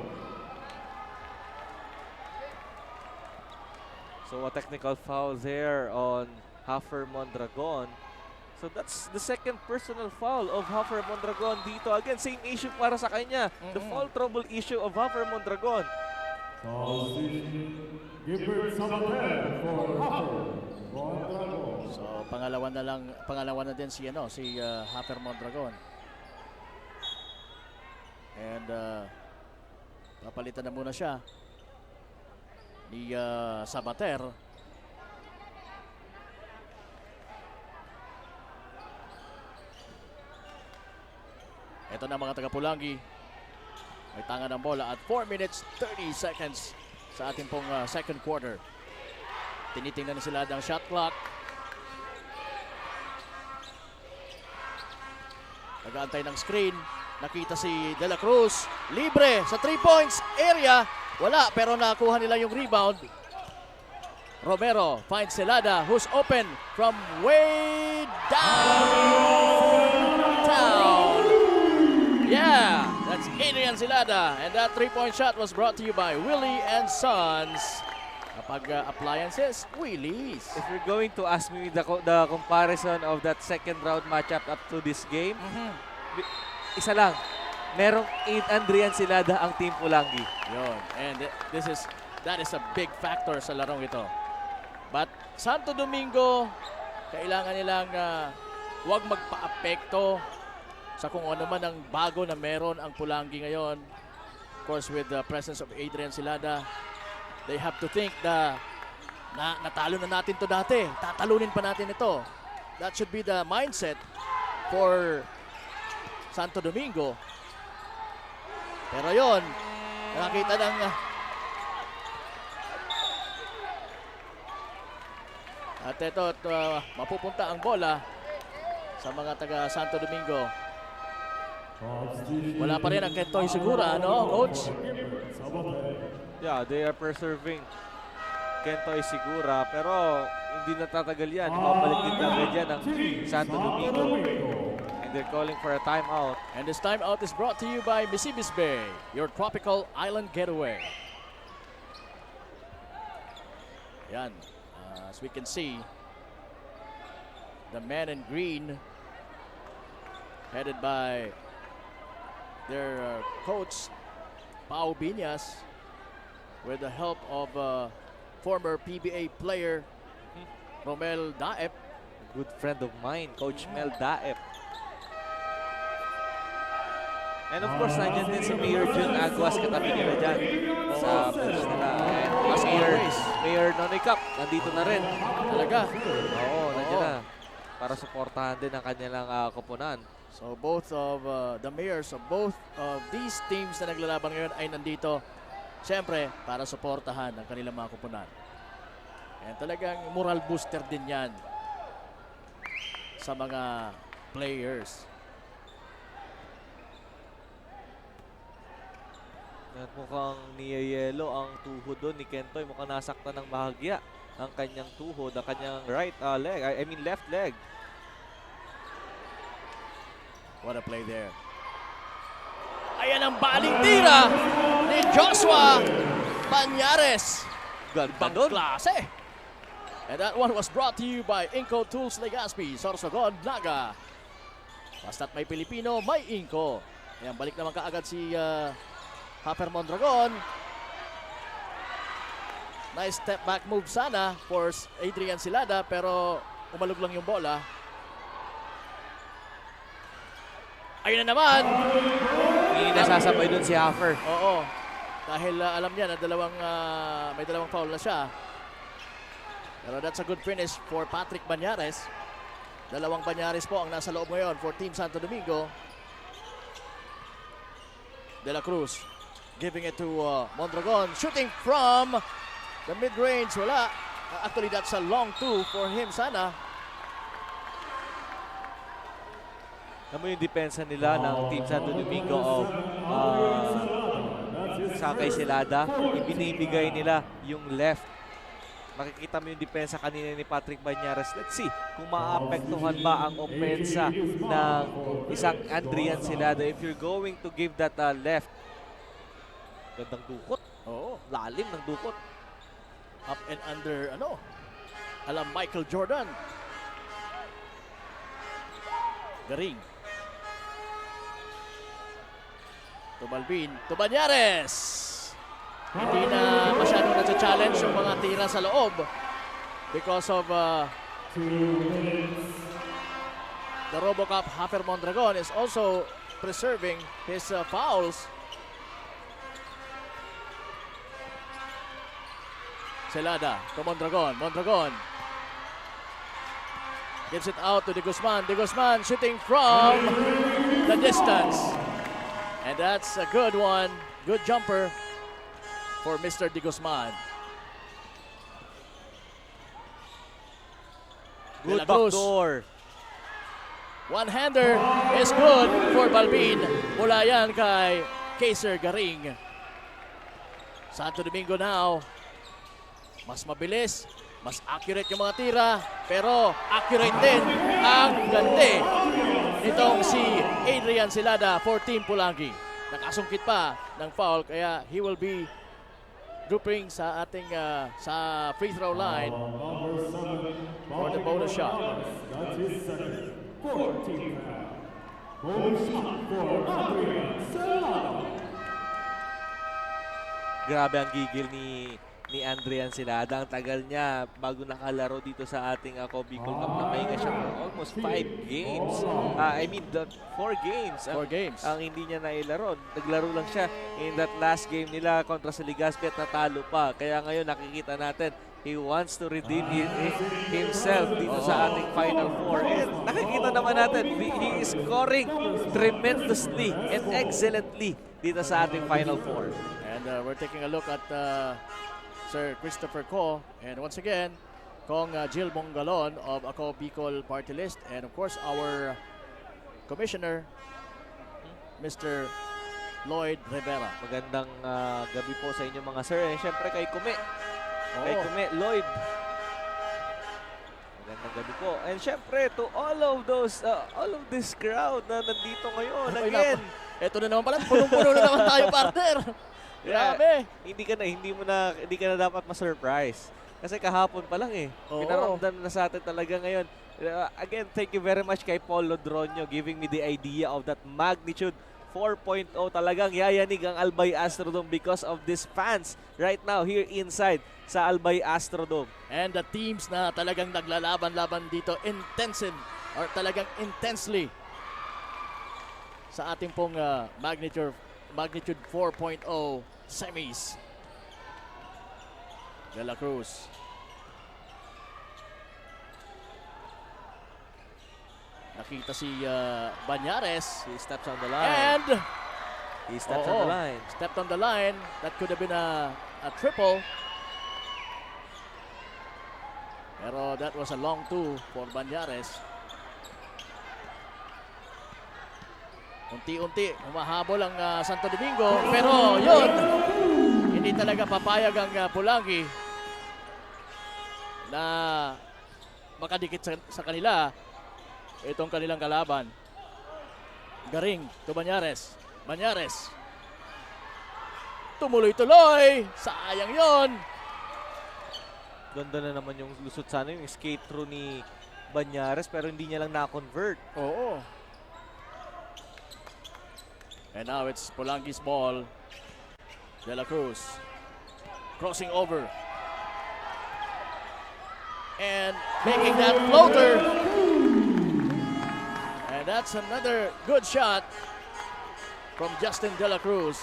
So a technical foul there on Hafer Mondragon. So that's the second personal foul of Hafer Mondragon dito. Again, same issue para sa kanya. The foul trouble issue of Hafer Mondragon. Foul decision, Gilbert Sabater for Hafer Mondragon. So pangalawa na din si Hafer Mondragon. And papalitan na muna siya ni Sabater. Ito na mga taga-Pulangi. May tanga ng bola at 4 minutes 30 seconds sa ating pong second quarter. Tinitingnan na sila ng shot clock. Nag-aantay ng screen. Nakita si De La Cruz. Libre sa 3 points area. Wala, pero nakuha nila yung rebound. Romero finds Celada, who's open from way downtown. Yeah, that's Adrian Celada. And that 3-point shot was brought to you by Willie and Sons. Kapag appliances, Willie's. If you're going to ask me the comparison of that second round matchup up to this game, isa lang. Merong Adrian Celada ang Team Pulangi. Yun. And that is a big factor sa larong ito. But Santo Domingo, kailangan nilang huwag magpa-apekto sa kung ano man ang bago na meron ang Pulangi ngayon. Of course, with the presence of Adrian Celada, they have to think na natalo na natin to dati. Tatalunin pa natin ito. That should be the mindset for Santo Domingo. Pero yon, nakita ng at ito mapupunta ang bola sa mga taga Santo Domingo. Wala pa rin ang Kentoy Segura, no, Coach? Yeah, they are preserving Kentoy Segura, pero hindi natatagal yan. Ibabalik din agad yan ng Santo Domingo. And they're calling for a timeout. And this timeout is brought to you by Misibis Bay, your tropical island getaway. Yan. As we can see, the men in green, headed by their coach, Pao Biñas, with the help of former PBA player Romel Daep. Good friend of mine, Coach Mel Daep. And of course, nandiyan din si Mayor Jun Aguas katabi nila dyan sa booth nila. And As always. Mayor Nonoy Cap, nandito na rin. Talaga. Oo, nandiyan na. Para suportahan din ang kanilang koponan. So both of the mayors of both of these teams na naglalaban ngayon ay nandito. Siyempre, para suportahan ang kanilang mga kupunan. And talagang moral booster din yan sa mga players. At mukhang niyayelo ang tuhod doon ni Kentoy. Mukhang nasaktan ng bahagya ang kanyang tuhod, ang kanyang right leg. I mean left leg. What a play there. Ayan ang baling tira ni Joshua Banyares. Ganda Ibang doon. klase. And that one was brought to you by Inco Tools Legazpi, Sorsogon, Naga. Basta't may Pilipino, may Inco. Ayan, balik naman kaagad si Hafer Mondragon. Nice step back move sana for Adrian Celada, pero umalog lang yung bola. Ayun na naman. Hindi nasasabay doon si Hafer. Oo. Dahil alam niya na may dalawang foul na siya. Pero that's a good finish for Patrick Banyares. Dalawang Banyares po ang nasa loob ngayon for Team Santo Domingo. De La Cruz giving it to Mondragon. Shooting from the mid-range. Wala. Actually, that's a long two for him sana. Alam mo yung depensa nila ng Team Santo Domingo of Sakay Silada, ibinibigay nila yung left. Makikita mo yung depensa kanina ni Patrick Banyares. Let's see kung maapektuhan ba ang opensa ng isang Andrian Silada if you're going to give that left. Gandang dukot. Oo, lalim ng dukot. Up and under, alam Michael Jordan. Garing. To Balbin, to Banyares. Hindi na masyadong nasa-challenge yung mga tira sa loob because of the RoboCop Hafer Mondragon is also preserving his fouls. Celada to Mondragon. Mondragon gives it out to De Guzman. De Guzman shooting from the distance. And that's a good one. Good jumper for Mr. De Guzman. De La Good Cruz. backdoor. One-hander is good for Balbin. Mula yan kay Kaiser Garing. Santo Domingo now. Mas mabilis, mas accurate yung mga tira, pero accurate din ang gante nitong si Adrian Silada for Team Pulangi. Nakasungkit pa ng foul, kaya he will be grouping sa ating sa free throw line for the bonus shot. That's his second. 14 foul. Bonus shot for Adrian Silada. Grabe ang gigil ni Andrian Silada. Ang tagal niya bago nakalaro dito sa ating Kobe Cup. Nakahinga siya for almost 5 games. 4 games. 4 games. Ang hindi niya nailaro. Naglaro lang siya in that last game nila kontra sa Legazpi at natalo pa. Kaya ngayon nakikita natin he wants to redeem himself dito sa ating Final Four. And nakikita naman natin, he is scoring tremendously and excellently dito sa ating Final Four. And we're taking a look at Sir Christopher Ko, and once again, Kong Jill Mongalon of Ako Bicol Party List, and of course our Commissioner, Mr. Lloyd Rivera. Magandang gabi po sa inyo mga sir. Siyempre kay Kume. Kay Oo. Kume, Lloyd. Magandang gabi po. And siyempre to all of this crowd na nandito ngayon. Ay, Again. Ito na naman pala, punong-puno na naman tayo, partner. Grabe. Hindi ka na dapat ma-surprise. Kasi kahapon pa lang Oo. Pinaramdam na sa atin talaga ngayon. Again, thank you very much kay Paul Lodronio giving me the idea of that magnitude 4.0. Talagang yayanig ang Albay Astrodome because of these fans right now here inside sa Albay Astrodome. And the teams na talagang naglalaban-laban dito, intensive or talagang intensely sa ating pong magnitude 4.0 semis. De La Cruz. Nakita si Banyares. He steps on the line. And He steps on the line. stepped on the line. That could have been a triple. Pero that was a long two for Banyares. Unti-unti, humahabol ang Santo Domingo. Pero yun, hindi talaga papayag ang Pulangi na makadikit sa kanila itong kanilang kalaban. Garing to Banyares. Banyares. Tumuloy-tuloy. Sayang yon. Ganda na naman yung lusot sana yung skate through ni Banyares pero hindi niya lang na-convert. Oo. And now it's Pulangi's ball. De La Cruz crossing over. And making that floater. And that's another good shot from Justin De La Cruz.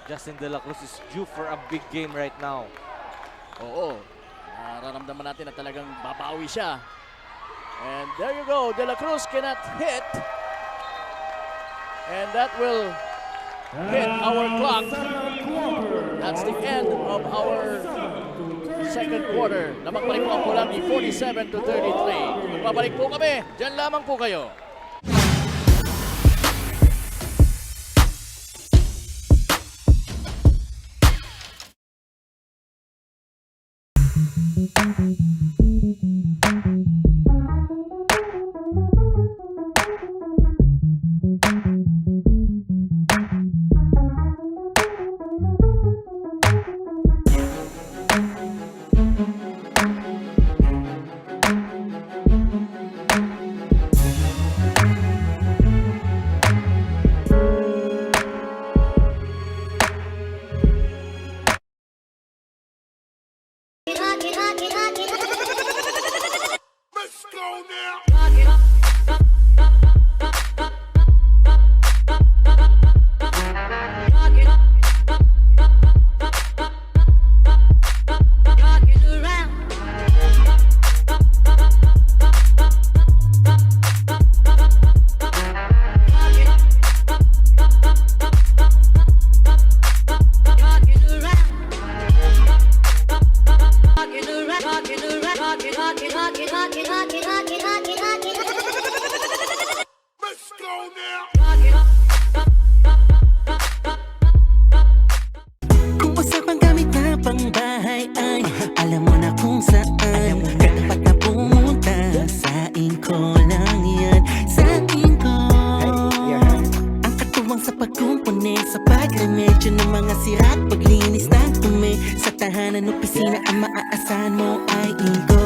Justin De La Cruz is due for a big game right now. Oo. Nararamdaman natin na talagang babawi siya. And there you go. De La Cruz cannot hit. And that will hit our clock. That's the end of our second quarter. Namagpalik po ang pulang ni 47 to 33. Magbabalik po kami. Diyan lamang po kayo. Kung usapang gamit na pangbahay ay alam mo na kung saan dapat na pumunta. Sain ko lang yan, sain ko. Ang katuwang sa pagkumpuni, sa pagremedyo ng mga sira at paglinis ng tumi. Sa tahanan, opisina, ang maaasahan mo ay Inko.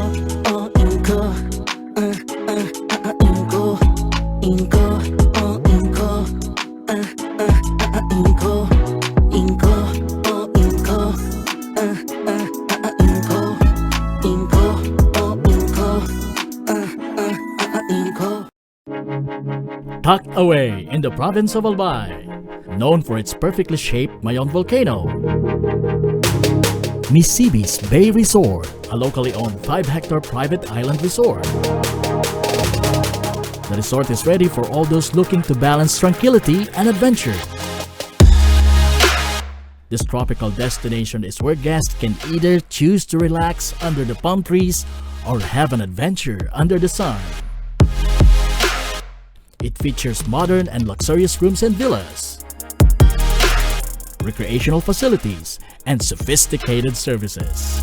Oh, Inko. Inko. Inko. Oh, Inko. Inko. Inko. Oh, Inko. Inko. Inko. Oh, Inko. Inko. Tucked away in the province of Albay, known for its perfectly shaped Mayon volcano, Misibis Bay Resort, a locally owned 5-hectare private island resort. The resort is ready for all those looking to balance tranquility and adventure. This tropical destination is where guests can either choose to relax under the palm trees or have an adventure under the sun. It features modern and luxurious rooms and villas, recreational facilities, and sophisticated services.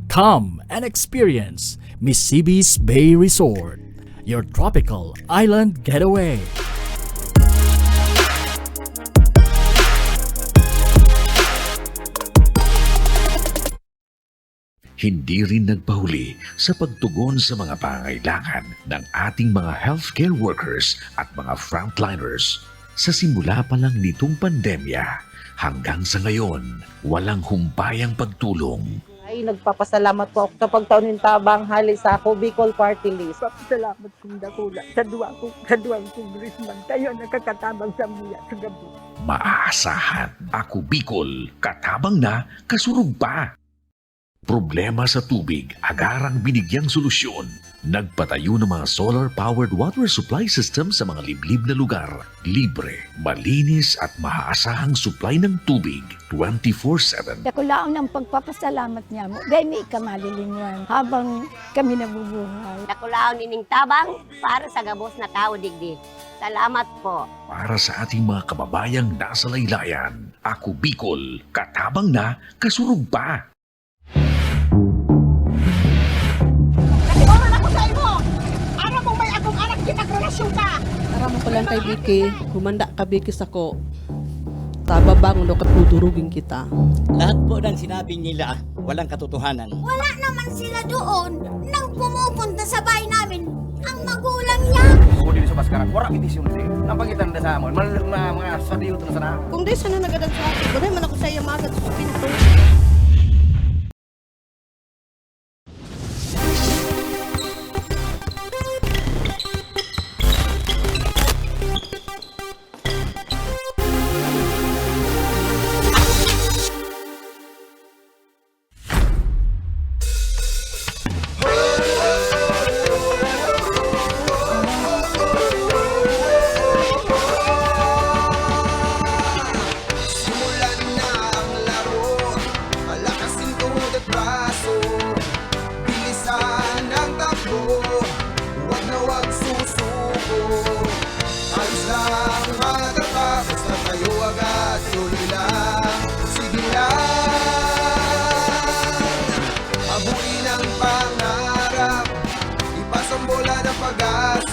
Come and experience Misibis Bay Resort, your tropical island getaway. Hindi rin nagpahuli sa pagtugon sa mga pangailangan ng ating mga healthcare workers at mga frontliners. Sa simula pa lang nitong pandemya, hanggang sa ngayon, walang humpayang pagtulong. Ay, nagpapasalamat po ako sa pagtaon ng tabang hali sa ako, Bicol Party List. Salamat kong dakula sa duwang congressman. Tayo nakakatabang sa miya sa gabi. Maaasahan, ako Bicol, katabang na, kasurog pa. Problema sa tubig, agarang binigyang solusyon. Nagpatayo ng mga solar-powered water supply system sa mga liblib na lugar. Libre, malinis at maaasahang supply ng tubig 24/7. Dakulaon ang pagpapasalamat niya mo. Dahil may ikamalingan habang kami nabubuhay. Nakulaon nining tabang para sa gabos na tao digdi. Salamat po. Para sa ating mga kababayang nasa laylayan, ako Bicol, katabang na, kasurog pa. Aram ko lang kay Vicky, humanda ka Vicky sa ko. Tababangon o katudurugin kita. Lahat po ng sinabi nila, walang katotohanan. Wala naman sila doon nang pumupunta sa bahay namin ang magulang niya. Kung sa maskara, wala kitis yung napagitan na sa amon. Mga sariyo ito na sana. Kung di sana nagadag sa akin, wala man ako sa iyo magad sa pinto.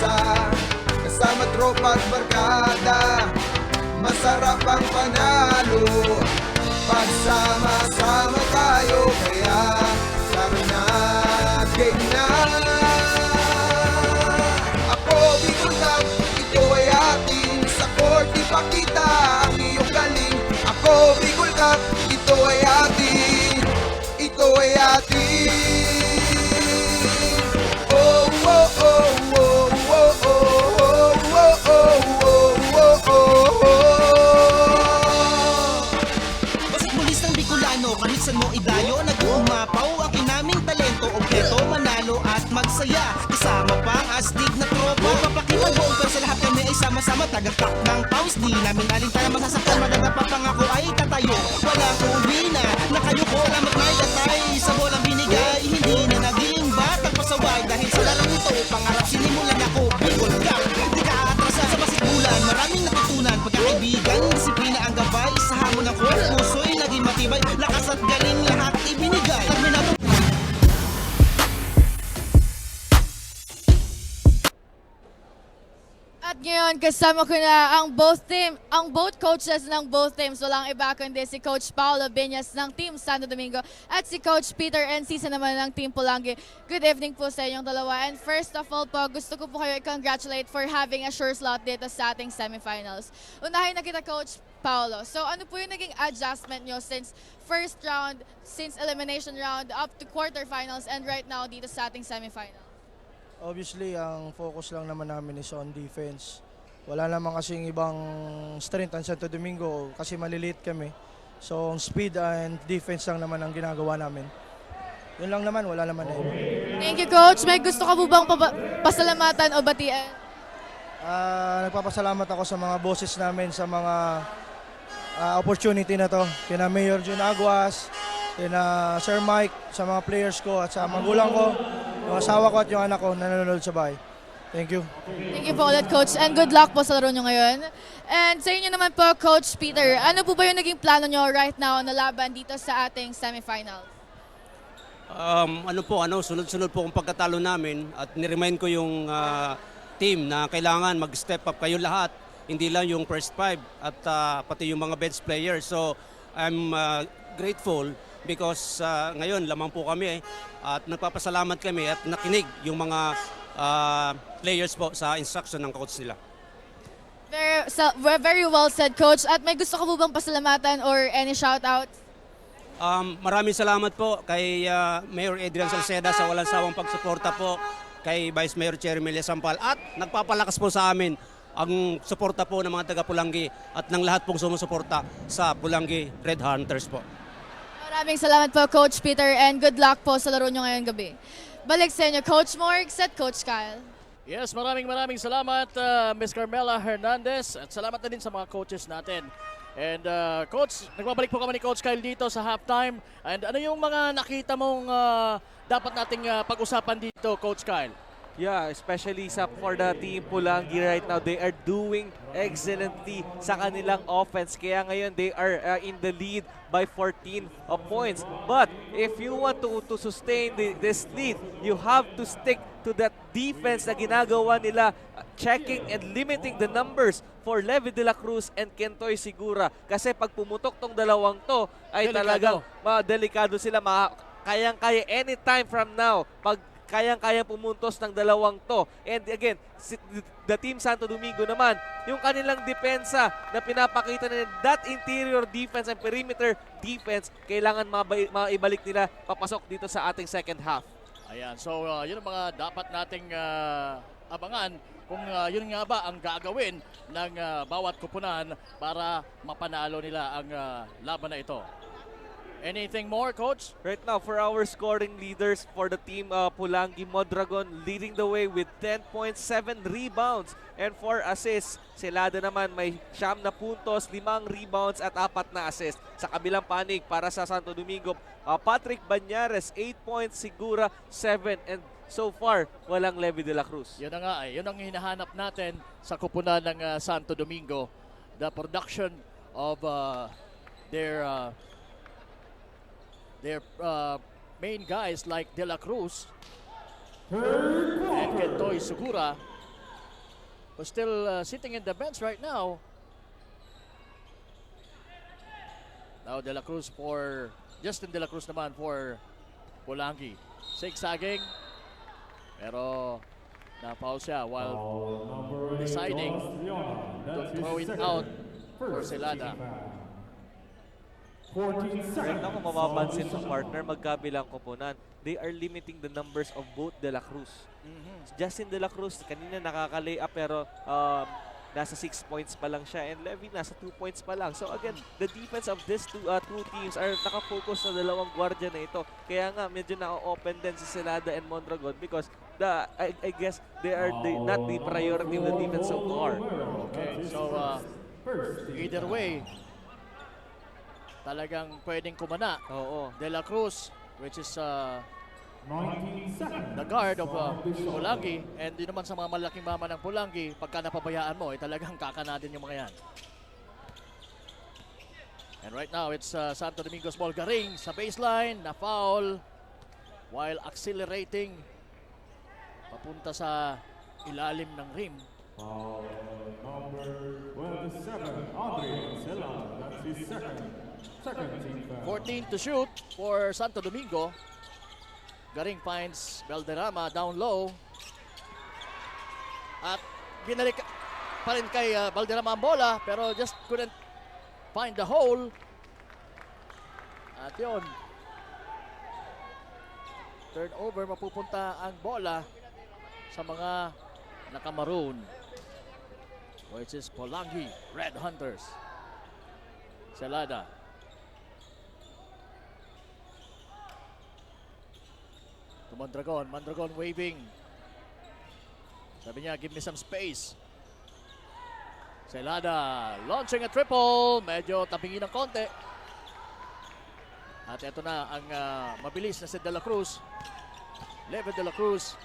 mesa, kasama tropa at barkada, masarap ang panalo. Pagsama-sama tayo, kaya tara na, game na. Ako Bicol Cup, ito ay atin, sa court ipakita ang iyong galing. Ako Bicol Cup, ito ay atin, ito ay atin. Oh, oh, oh, oh, oh, oh, oh, oh, oh, oh, oh, oh, oh. Basketballistang Bicolano, kahit saan mo idayo, nag-uumapaw ang kinaming talento, obleto, manalo at magsaya. Kasama pang astig na tropa, papakitang buong pero sa lahat kami ay sama-sama. Tagapak ng pawis, di namin alintana masasaktan. Maganda pa pangako ay tatayo, walang uuwi na, nakayo ko, alamat na itatay. Sa bolang binigay, hindi na naging batang pasaway. Dahil sa larong ito, pangarap sinimulan ako, Bicol Cup. Di ka atrasa sa basketbulan, maraming natutunan. Pagkakaibigan, disiplina ang gabay, sa hamon ng court, puso'y naging matibay. Lakas at galing lahat ibinigay. At ngayon, kasama ko na ang both coaches ng both teams. Walang iba kundi si Coach Paolo Beñas ng Team Santo Domingo at si Coach Peter Encisa naman ng Team Pulangi. Good evening po sa inyong dalawa. And first of all po, gusto ko po kayo i-congratulate for having a sure slot dito sa ating semifinals. Unahin na kita, Coach Paolo. So ano po yung naging adjustment nyo since first round, since elimination round, up to quarterfinals, and right now dito sa ating semifinals? Obviously, ang focus lang naman namin is on defense. Wala naman kasing ibang strength ang Santo Domingo kasi maliliit kami. So, speed and defense lang naman ang ginagawa namin. Yun lang naman, wala naman na iba. Thank you, Coach. May gusto ka po bang pasalamatan o batiin? Nagpapasalamat ako sa mga bosses namin sa mga opportunity na to. Kina Mayor Jun Aguas, kina Sir Mike, sa mga players ko at sa magulang ko, yung asawa ko at yung anak ko na nanonood sa bahay. Thank you. Thank you po ulit, Coach. And good luck po sa laro nyo ngayon. And sa inyo naman po, Coach Peter, ano po ba yung naging plano nyo right now na laban dito sa ating semifinal? Sunod-sunod po ang pagkatalo namin at niremind ko yung team na kailangan mag-step up kayo lahat. Hindi lang yung first five at pati yung mga bench players. So I'm grateful because ngayon lamang po kami at nagpapasalamat kami at nakinig yung mga players po sa instruction ng coach nila. Very well said, Coach. At may gusto ka po bang pasalamatan or any shout-out? Maraming salamat po kay Mayor Adrian Salceda sa walang sawang pagsuporta po, kay Vice Mayor Cherry Melia Sampal at nagpapalakas po sa amin ang suporta po ng mga taga Pulangi at ng lahat pong sumusuporta sa Pulangi Red Hunters po. Maraming salamat po, Coach Peter, and good luck po sa laro nyo ngayong gabi. Balik sa inyo, Coach Morgs at Coach Kyle. Yes, maraming salamat, Ms. Carmela Hernandez, at salamat na din sa mga coaches natin. And Coach, nagbabalik po kami ni Coach Kyle dito sa halftime. And ano yung mga nakita mong dapat nating pag-usapan dito, Coach Kyle? Yeah, especially for the team Pulangi right now, they are doing excellently sa kanilang offense. Kaya ngayon they are in the lead by 14 points. But if you want to sustain this lead, you have to stick to that defense na ginagawa nila, checking and limiting the numbers for Levi de la Cruz and Kentoy Sigura. Kasi pag pumutok tong dalawang to, ay talagang delikado sila. Kayang-kaya anytime from now, pag kayang-kayang pumuntos ng dalawang to. And again, the Team Santo Domingo naman, yung kanilang depensa na pinapakita nila, that interior defense and perimeter defense, kailangan maibalik nila papasok dito sa ating second half. Ayan, so yun ang mga dapat nating abangan kung yun nga ba ang gagawin ng bawat kupunan para mapanalo nila ang laban na ito. Anything more, Coach? Right now, for our scoring leaders for the team Pulangi Mondragon, leading the way with 10.7 rebounds and 4 assists. Si Lada naman may 9 na puntos, 5 rebounds at 4 na assists. Sa kabilang panig para sa Santo Domingo, Patrick Banyares, 8 points, Sigura 7, and so far, walang Levi de la Cruz. Yun na nga, yun ang hinahanap natin sa kupunan ng Santo Domingo. The production of their main guys like De La Cruz and Kentoy Segura who's still sitting in the bench right now. Now De La Cruz for Justin De La Cruz naman for Polangi. Zigzagging. Pero na-foul siya while deciding to throw it out for Celada. 14 Right now, kung seconds. mapapansin mo, partner, magkabilang koponan, they are limiting the numbers of both De La Cruz. Justin De La Cruz, kanina nakaka-lay up pero nasa 6 points pa lang siya, and Levy nasa 2 points pa lang. So again, the defense of these two teams are nakafocus sa dalawang gwardiya na ito. Kaya nga medyo na-open din si Celada and Mondragon because I guess they are not the priority of the defense so far. Okay, so either way, talagang pwedeng kumana. Oo. De La Cruz, which is 19 seconds. the guard of Polangi, and di naman sa mga malaking mama ng Polangi, pagka napabayaan mo, talagang kakana din yung mga yan. And right now, it's Santo Domingo Small Garing sa baseline, na foul while accelerating papunta sa ilalim ng rim. Foul number 27, Andre Celada. That's his second team foul. 14 to shoot for Santo Domingo. Garing finds Valderrama down low. At binalik pa rin kay Valderrama ang bola, pero just couldn't find the hole. At yun, turnover, mapupunta ang bola sa mga nakamaroon, which is Polangi Red Hunters. Celada. To Mondragon. Mondragon waving. Sabi niya, give me some space. Celada launching a triple. Medyo tabingin ng konti. At ito na ang mabilis na si De La Cruz. Leve De La Cruz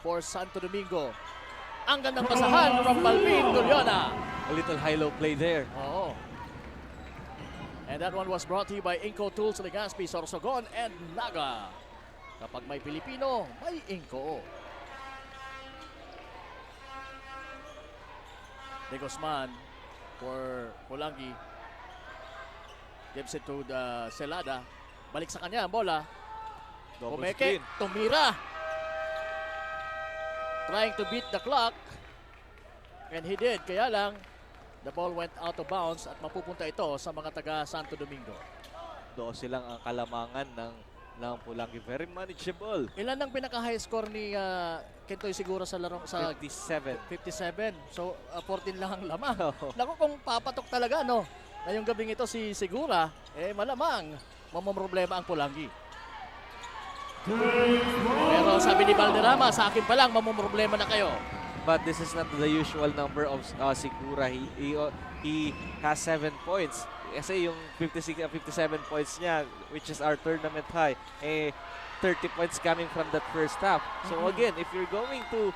for Santo Domingo. Ang gandang pasahan from Balvin Duliona. A little high-low play there. Oo. And that one was brought to you by Inco Tools, Legazpi, Sorsogon, and Naga. Kapag may Pilipino, may Inco. De Guzman for Polangi. Gives it to the Celada. Balik sa kanya ang bola. Double Pumeke, screen. tumira. Trying to beat the clock. And he did. Kaya lang, the ball went out of bounds at mapupunta ito sa mga taga Santo Domingo. 12 lang ang kalamangan ng Polangi. Very manageable. Ilan ang pinaka-high score ni Kentoy Siguro sa laro sa 57. 57. So 14 lang ang lamang. Naku, kung papatok talaga no, ngayong gabing ito si Sigura, malamang mamomroblema ang Polangi. Pero sabi ni Valderrama, sa akin pa lang mamomroblema na kayo. But this is not the usual number of Sigura. He has 7 points. Kasi yung 57 points niya, which is our tournament high, 30 points coming from that first half. So again, if you're going to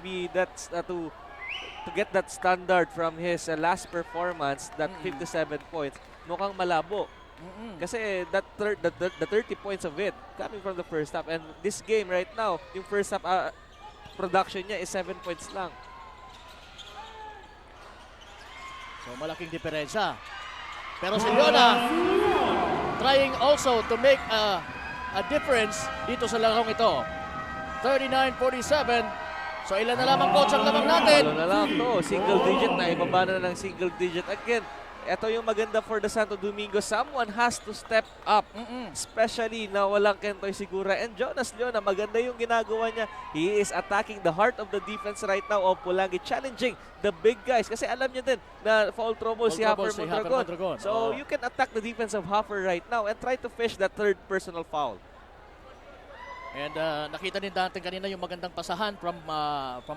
be that to get that standard from his last performance, that 57 points, mukhang malabo. Kasi the 30 points of it coming from the first half, and this game right now, yung first half production niya is 7 points lang. So malaking diferensya. Pero si Leona trying also to make a difference dito sa larong ito. 39-47. So ilan na lamang coach ang lamang natin? Ano na lang to, single digit na, ibaba na ng single digit again. Ito yung maganda for the Santo Domingo. Someone has to step up. Especially na walang Kentoy Sigura. And Jonas Leona, maganda yung ginagawa niya. He is attacking the heart of the defense right now of Polangi. Challenging the big guys. Kasi alam niya din na foul trouble si Hopper Mondragon. So you can attack the defense of Hopper right now and try to fish that third personal foul. And nakita din natin kanina yung magandang pasahan from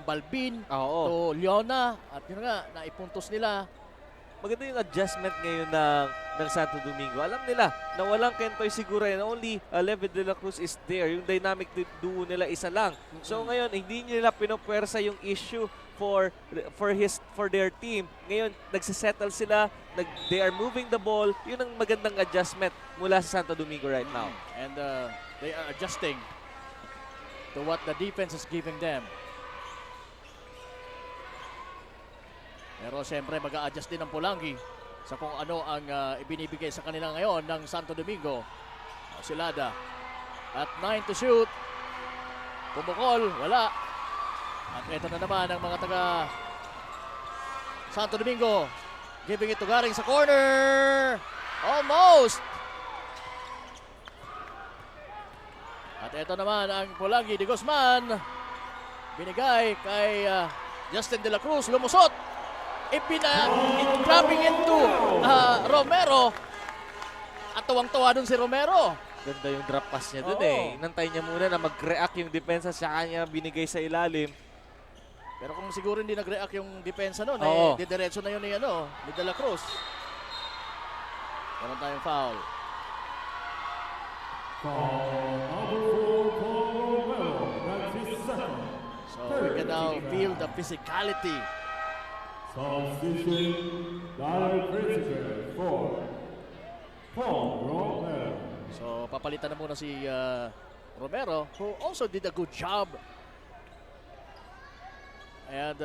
Balbin to Leona. At yun nga, naipuntos nila. Maganda yung adjustment ngayon ng Santo Domingo. Alam nila na walang Kentoy Sigura and only Leve De La Cruz is there. Yung dynamic duo nila isa lang. So ngayon, hindi nila pinopwersa yung issue for their team. Ngayon, nagsisettle sila. They are moving the ball. Yun ang magandang adjustment mula sa Santo Domingo right now. And they are adjusting to what the defense is giving them. Pero siyempre mag-a-adjust din ang Pulangi sa kung ano ang ibinibigay sa kanila ngayon ng Santo Domingo. Silada. At 9 to shoot. Pumukol, wala. At ito na naman ang mga taga Santo Domingo. Giving it to Garing sa corner. Almost. At ito naman ang Pulangi de Guzman. Binigay kay Justin De La Cruz. Lumusot. Dropping into Romero. At tuwang-tuwa dun si Romero. Ganda yung drop pass niya dun Oo. eh. Inantay niya muna na mag-react yung depensa sa kanya binigay sa ilalim. Pero kung siguro hindi nag-react yung depensa noon, Oo. didiretso na yun ni De La Cruz. Meron tayong foul. So we can now feel the physicality. Substitution, Dyer Pritzker for Paul Romero. So papalitan na muna si Romero, who also did a good job. And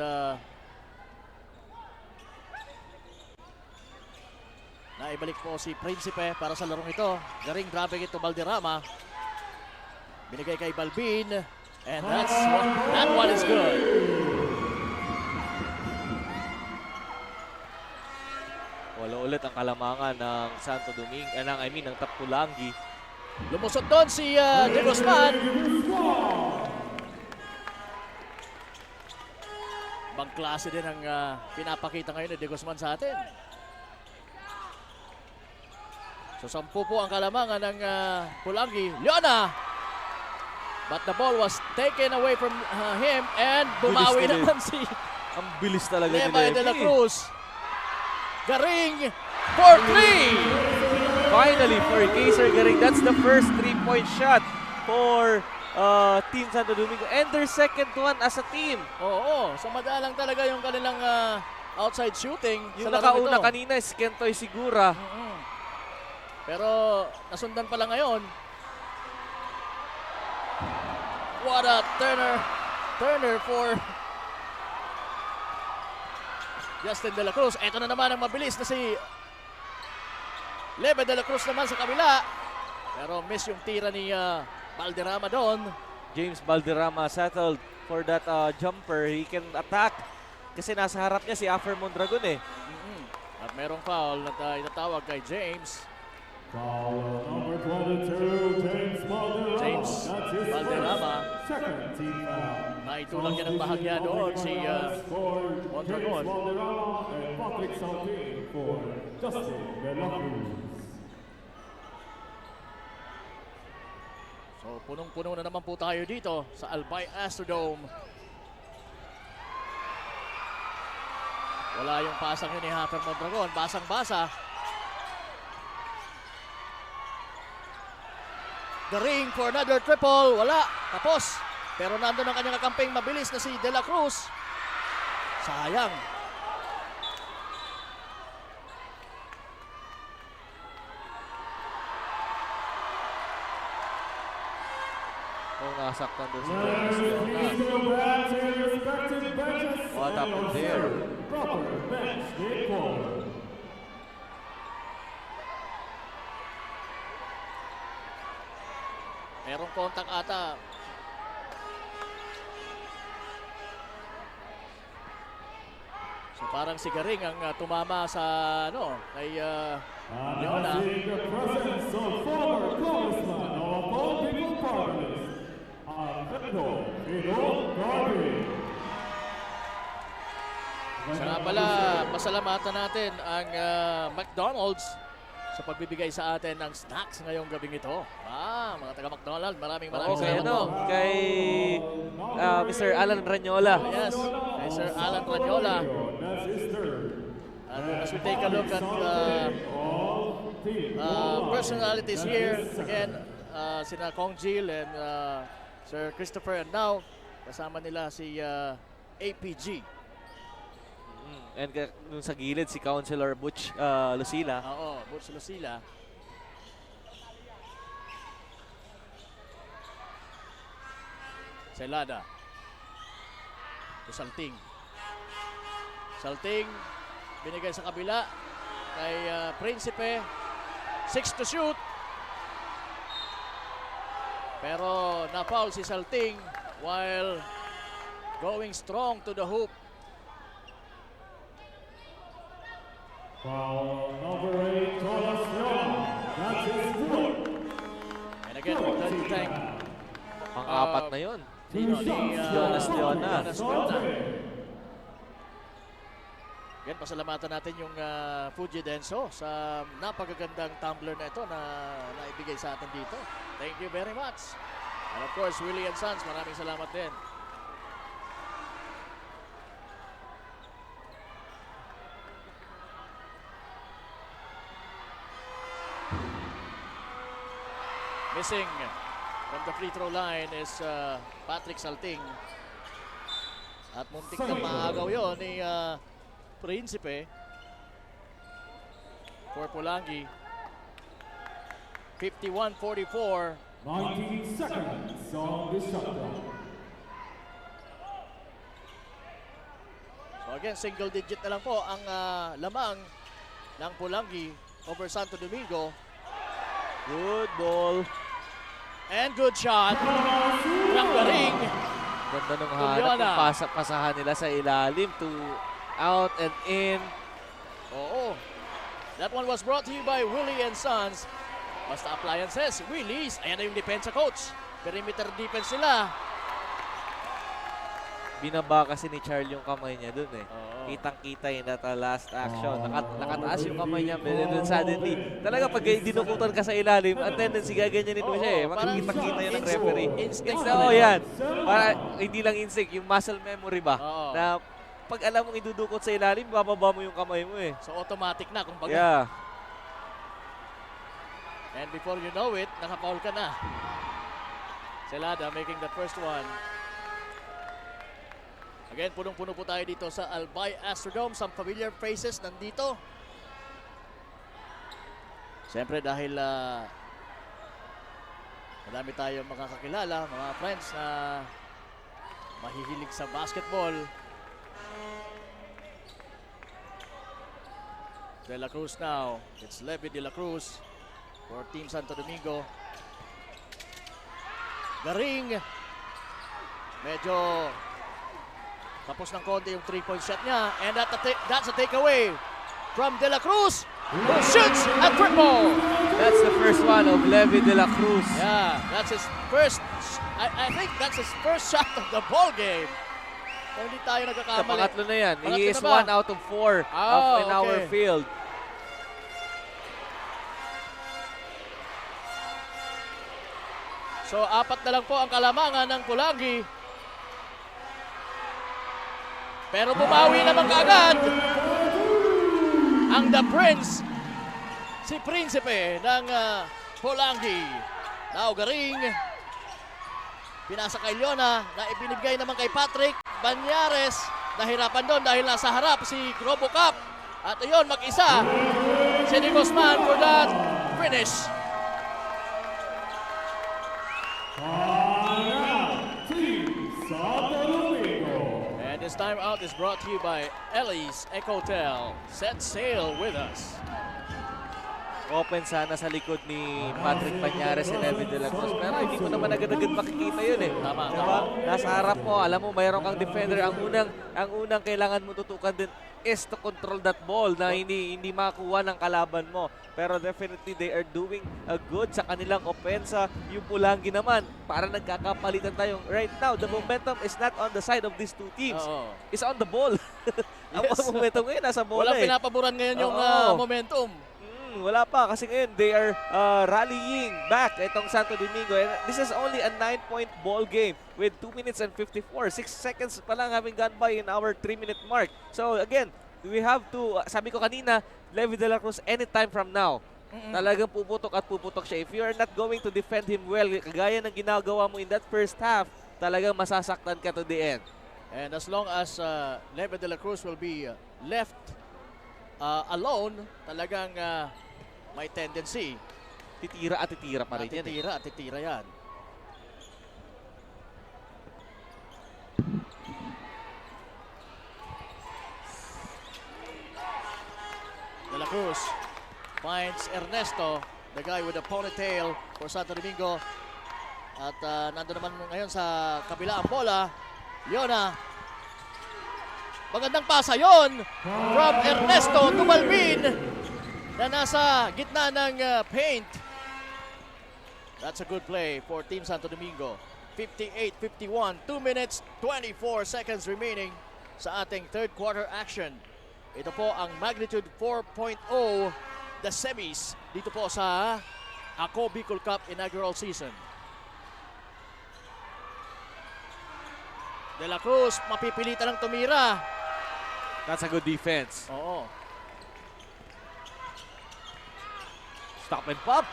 naibalik po si Principe para sa larong ito. Garing dropping ito Valderrama. Binigay kay Balbin. And that one is good. Wala ulit ang kalamangan ng Santo Domingo, ng Tapulangi. Lumusot doon si De Guzman. Bang klase din ang pinapakita ngayon ni De Guzman sa atin. So 10 po ang kalamangan ng Pulangi. Leona! But the ball was taken away from him and bumawi Bilis naman si Ang bilis talaga ni Lema de La Levi. Cruz. Garing for 3! Finally for Kaiser Garing, that's the first 3-point shot for Team Santo Domingo and their second one as a team. Oo, sa madalang talaga yung kanilang outside shooting. Yung sa larong nakauna ito. kanina is Kentoy Sigura. Pero nasundan pala ngayon. What a Turner for Justin De La Cruz. Ito na naman ang mabilis na si Leve De La Cruz naman sa kabila. Pero miss yung tira ni Valderrama doon. James Valderrama settled for that jumper. He can attack kasi nasa harap niya si Afer Mondragon eh. At merong foul na itatawag kay James. Foul number 22, James Valderrama. James That's his Valderrama. first, second team foul. Naitulang niya ng bahagya doon si Mondragon. James Valderrama and Patrick Saltin for Justin De La Cruz. So punong-puno na naman po tayo dito sa Albay Astrodome. Wala yung pasang yun ni Hafer Mondragon. Basang-basa. The ring for another triple. Wala. Tapos. Pero nandun ang kanyang kakamping mabilis na si De La Cruz. Sayang. Oh, nasaktan doon si Please go back to your respective benches. What happened there? Proper bench report. Merong kontak ata. So parang si Garing ang tumama sa kay Leona. Announcing the presence of former congressman of all people parties, Alfredo Fidel Garvey. Sa nga pala, pasalamatan natin ang McDonald's sa pagbibigay sa atin ng snacks ngayong gabing ito. Mga taga-McDonald's, maraming Okay, salamat po. kay Mr. Alan Ranyola. Yes, kay Sir Alan Ranyola. And as we take a look at personalities here, again, sina Kong Jill and Sir Christopher, and now kasama nila si APG. And nung sa gilid si Councilor Butch Lucila. Oo, Butch Lucila. Celada. Salting. Salting, binigay sa kabila kay Principe. 6 to shoot. Pero na-foul si Salting while going strong to the hoop. Foul number 8, Tolas Leona. That's his fourth. And again, we'd like to thank Pang-apat na yun. Jonas Leona. Again, pasalamatan natin yung Fuji Denso sa napakagandang tumbler na ito na naibigay sa atin dito. Thank you very much. And of course, Willie and Sons, maraming salamat din. Missing from the free throw line is Patrick Salting. At muntik na maagaw yun ni Principe for Pulangi. 51-44. 19 seconds on the shot clock. So again, single digit na lang po ang lamang ng Pulangi over Santo Domingo. Good ball. And good shot. Garing. Ganda nung hanap kung pasahan nila sa ilalim to out and in. Oo. That one was brought to you by Willie and Sons. Basta Appliances, Willie's. Ayan na yung depensa coach. Perimeter defense nila. Binaba kasi ni Charles yung kamay niya dun eh. Kitang-kita yun at last action. Nakataas yung kamay niya, but then suddenly, talaga pag dinukutan ka sa ilalim, ang tendency gaganyanin mo siya eh. Makikita-kita yun ng referee. Instinct. Oo, yan. Para hindi lang instinct, yung muscle memory ba? Na pag alam mong idudukot sa ilalim, bababa mo yung kamay mo eh. So automatic na kung baga. Yeah. And before you know it, nakapaul ka na. Celada making the first one. Again, punong-puno po tayo dito sa Albay Astrodome. Some familiar faces nandito. Siyempre dahil madami tayong makakakilala, mga friends na mahihilig sa basketball. De La Cruz now. It's Levi De La Cruz for Team Santo Domingo. Garing. Medyo tapos ng konti yung 3-point shot niya. And that's a takeaway from De La Cruz, who shoots a triple. That's the first one of Levi De La Cruz. Yeah, that's his first, I think that's his first shot of the ball game. Kung hindi tayo nagkakamali. Sa pangatlo na yan. Pangatlo He is na ba? 1 out of 4 in our field. So, 4 na lang po ang kalamangan ng Pulangi. Pero bumawi naman kaagad ang The Prince, si Principe ng Pulangi. Now Garing, pinasa kay Leona, na ibinigay naman kay Patrick Banyares. Nahirapan doon dahil nasa harap si Robocop. At ayun, mag-isa si Nick Guzman for that finish. And this time out is brought to you by Ellie's Ecotel. Set sail with us. Open sana sa likod ni Patrick Banyares si Levi De La Cruz. Pero hindi mo naman agad-agad makikita yun eh. Tama. Nasa harap mo, alam mo, mayroon kang defender. Ang unang kailangan mo tutukan din is to control that ball na hindi makuha ng kalaban mo. Pero definitely they are doing a good sa kanilang opensa. Yung Pulangi naman, para nagkakapalitan tayo. Right now, the momentum is not on the side of these two teams. It's on the ball. Ang momentum ngayon nasa bola. Walang pinapaboran ngayon yung momentum. Wala pa kasi ngayon they are rallying back itong Santo Domingo. And this is only a 9-point ball game with 2 minutes and 54. 6 seconds pa lang having gone by in our 3-minute mark. So again, we have to, sabi ko kanina, Levi De La Cruz anytime from now. Talagang puputok at puputok siya. If you are not going to defend him well, kagaya ng ginagawa mo in that first half, talagang masasaktan ka to the end. And as long as Levi De La Cruz will be left alone, talagang may tendency. Titira at titira pa rin yan. Titira at titira yan. Cruz finds Ernesto, the guy with the ponytail for Santo Domingo. At nandun naman ngayon sa kabila ang bola. Leona. Magandang pasa yon from Ernesto to Balvin na nasa gitna ng paint. That's a good play for Team Santo Domingo. 58-51, 2 minutes 24 seconds remaining sa ating third quarter action. Ito po ang magnitude 4.0, the semis dito po sa Ako Bicol Cup inaugural season. De La Cruz mapipilitan ng tumira. That's a good defense. Oo. Stop and pop.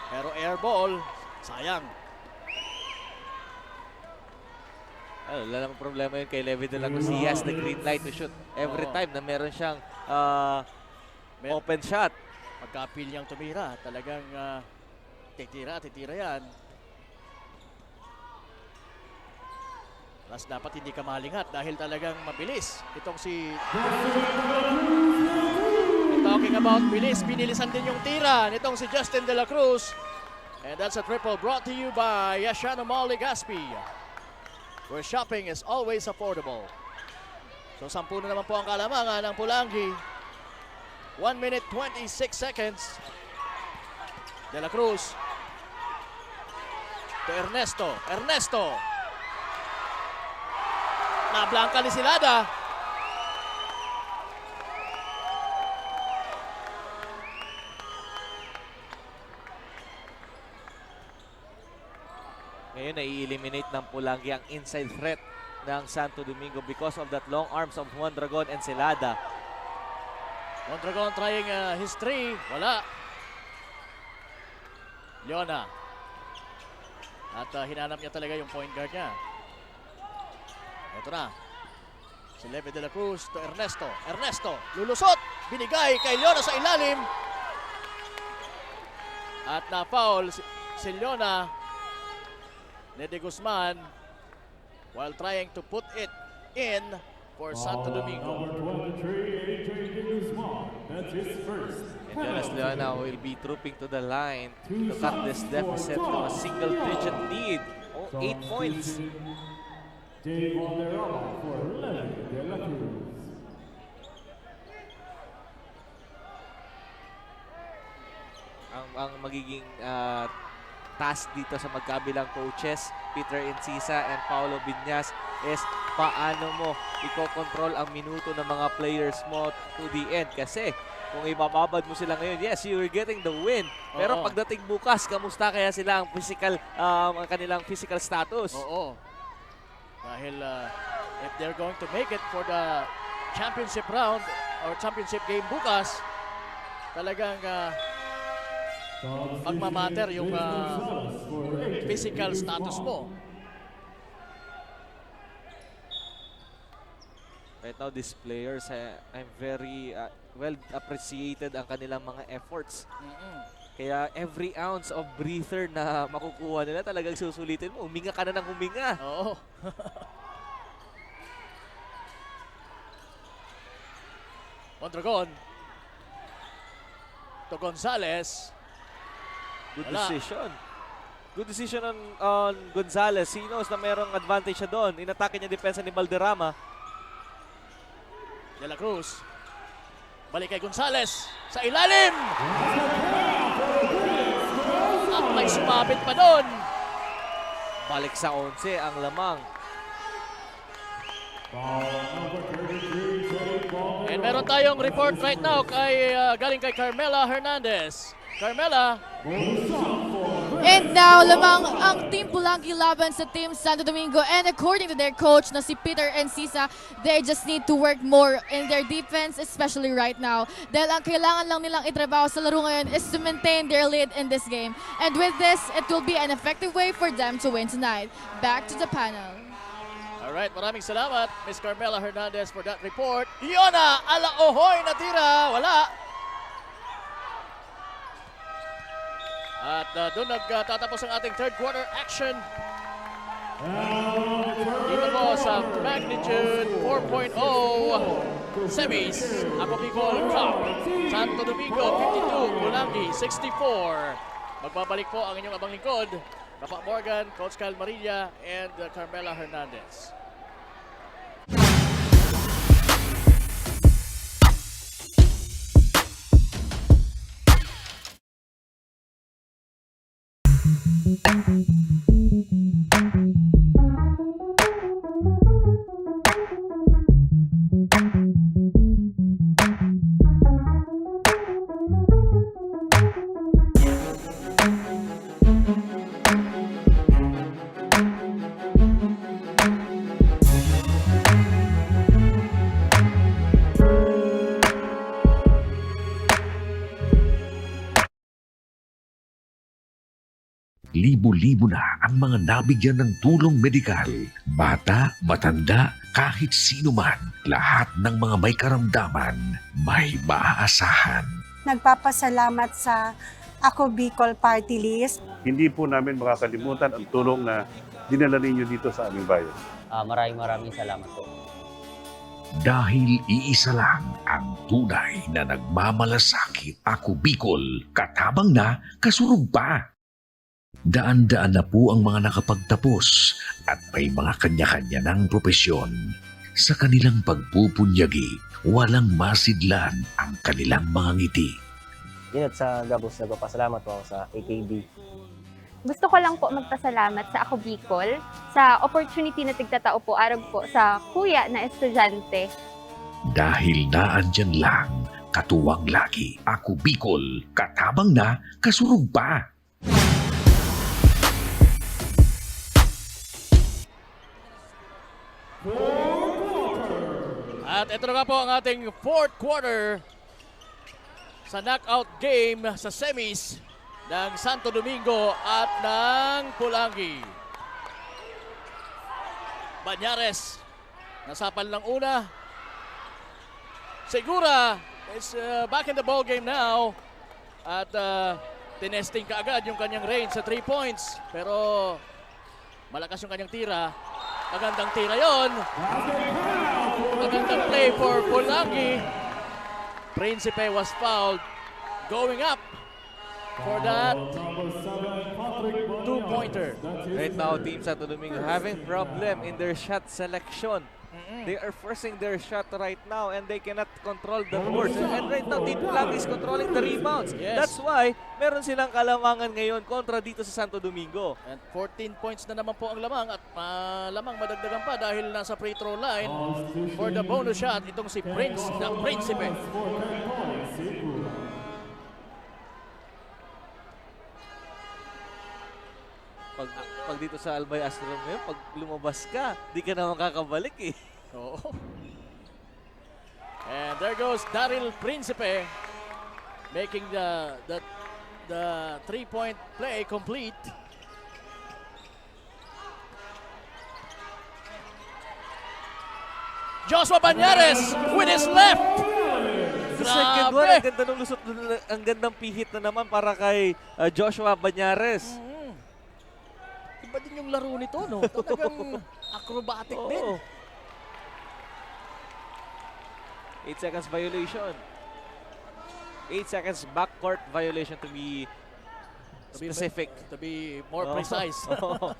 Pero air ball, sayang. Wala namang problema yun kay Levi De La Cruz. He has the green light to shoot every time na meron siyang open shot. Pagka-appeal niyang tumira, talagang titira yan. Plus dapat hindi ka malingat dahil talagang mabilis. Itong si... Talking about bilis, binilisan din yung tira nitong si Justin De La Cruz. And that's a triple brought to you by Yashano Mall Legazpi, where shopping is always affordable. So 10 na naman po ang kalamangan ng Pulangi. 1 minute 26 seconds. De La Cruz to Ernesto. Ernesto. Nablangka ni Silada. Ngayon, nai-eliminate ng Pulangi ang inside threat ng Santo Domingo because of that long arms of Juan Dragon and Celada. Juan Dragon trying his three. Wala. Leona. At hinanap niya talaga yung point guard niya. Ito na. Si Levi De La Cruz to Ernesto. Ernesto, lulusot. Binigay kay Leona sa ilalim. At na-foul si Leona. Nede Guzman while trying to put it in for Santo Domingo. That's his first. And Jonas Leona will be trooping to the line to cut this deficit to a single-digit lead. 8 points. Dave Valderrama for Levi De La Cruz. Ang magiging task dito sa magkabilang coaches, Peter Encisa and Paolo Biñas, is paano mo i-control ang minuto ng mga players mo to the end. Kasi kung ibababad mo sila ngayon, yes, you are getting the win. Pero pagdating bukas, kamusta kaya sila ang physical, ang kanilang physical status? Oo. Dahil if they're going to make it for the championship round or championship game bukas, talagang magmamatter yung physical status mo. Right now, these players, I'm very well appreciated ang kanilang mga efforts. Kaya every ounce of breather na makukuha nila talagang susulitin mo. Huminga ka na ng huminga. Oo. Mondragon. To Gonzales. Good decision. Good decision on Gonzales. He knows na merong advantage siya doon. Inatake niya depensa ni Valderrama. De La Cruz. Balik kay Gonzales. Sa ilalim! At may sumabit pa doon. Balik sa 11 ang lamang. And meron tayong report right now kay galing kay Carmela Hernandez. Carmela. And now, lamang ang Team Pulangi laban sa Team Santo Domingo. And according to their coach na si Peter Encisa, they just need to work more in their defense, especially right now. Dahil ang kailangan lang nilang itrabaho sa laro ngayon is to maintain their lead in this game. And with this, it will be an effective way for them to win tonight. Back to the panel. Alright, maraming salamat, Miss Carmela Hernandez, for that report. Iona, Alaohoy na tira, wala. At doon nagtatapos ang ating third quarter action. Ito po sa magnitude 4.0 semis. Ako Bicol Cup. Santo Domingo 52, Pulangi 64. Magbabalik po ang inyong abang lingkod, Papa Morgan, Coach Kyle Marilla, and Carmela Hernandez. Libo-libo na ang mga nabigyan ng tulong medikal. Bata, matanda, kahit sino man, lahat ng mga may karamdaman, may maaasahan. Nagpapasalamat sa Ako Bicol Party List. Hindi po namin makakalimutan ang tulong na dinala ninyo dito sa aming bayan. Maraming salamat po. Dahil iisa lang ang tunay na nagmamalasakit. Ako Bicol, katabang na, kasurug pa. Daan-daan na po ang mga nakapagtapos at may mga kanya-kanya ng propesyon. Sa kanilang pagpupunyagi, walang masidlan ang kanilang mga ngiti. Yun at sa Gabos, nagpapasalamat po ako sa AKB. Gusto ko lang po magpasalamat sa Ako Bicol sa opportunity na tigtatao po araw po sa kuya na estudyante. Dahil naandyan lang, katuwang lagi. Ako Bicol, katabang na, kasurug pa. At ito na nga po ang ating fourth quarter sa knockout game sa semis ng Santo Domingo at ng Pulangi. Banyares, nasapal ng una. Segura is back in the ball game now at tinesting kaagad yung kanyang range sa 3 points. Pero malakas yung kanyang tira. Magandang tira yon. Magandang play for Pulangi. Principe was fouled. Going up for that 2-pointer. Right now, Team Santo Domingo having problem in their shot selection. They are forcing their shot right now and they cannot control the boards. And right now, Team Pulangi is controlling the rebounds. Yes. That's why meron silang kalamangan ngayon kontra dito sa Santo Domingo. And 14 points na naman po ang lamang at malamang madagdagan pa dahil nasa free throw line for the bonus shot itong si Principe. Pag dito sa Albay Astrodome ngayon, pag lumabas ka, di ka na makakabalik eh. Oo. And there goes Daryl Principe making the 3-point play complete. Joshua Banyares with his left. Sa second one, ang ganda ng lusot, ang gandang pihit na naman para kay Joshua Banyares. Iba din yung laro nito, no? Talagang acrobatic din. 8 seconds violation. 8 seconds backcourt violation to be specific. To be more precise. So,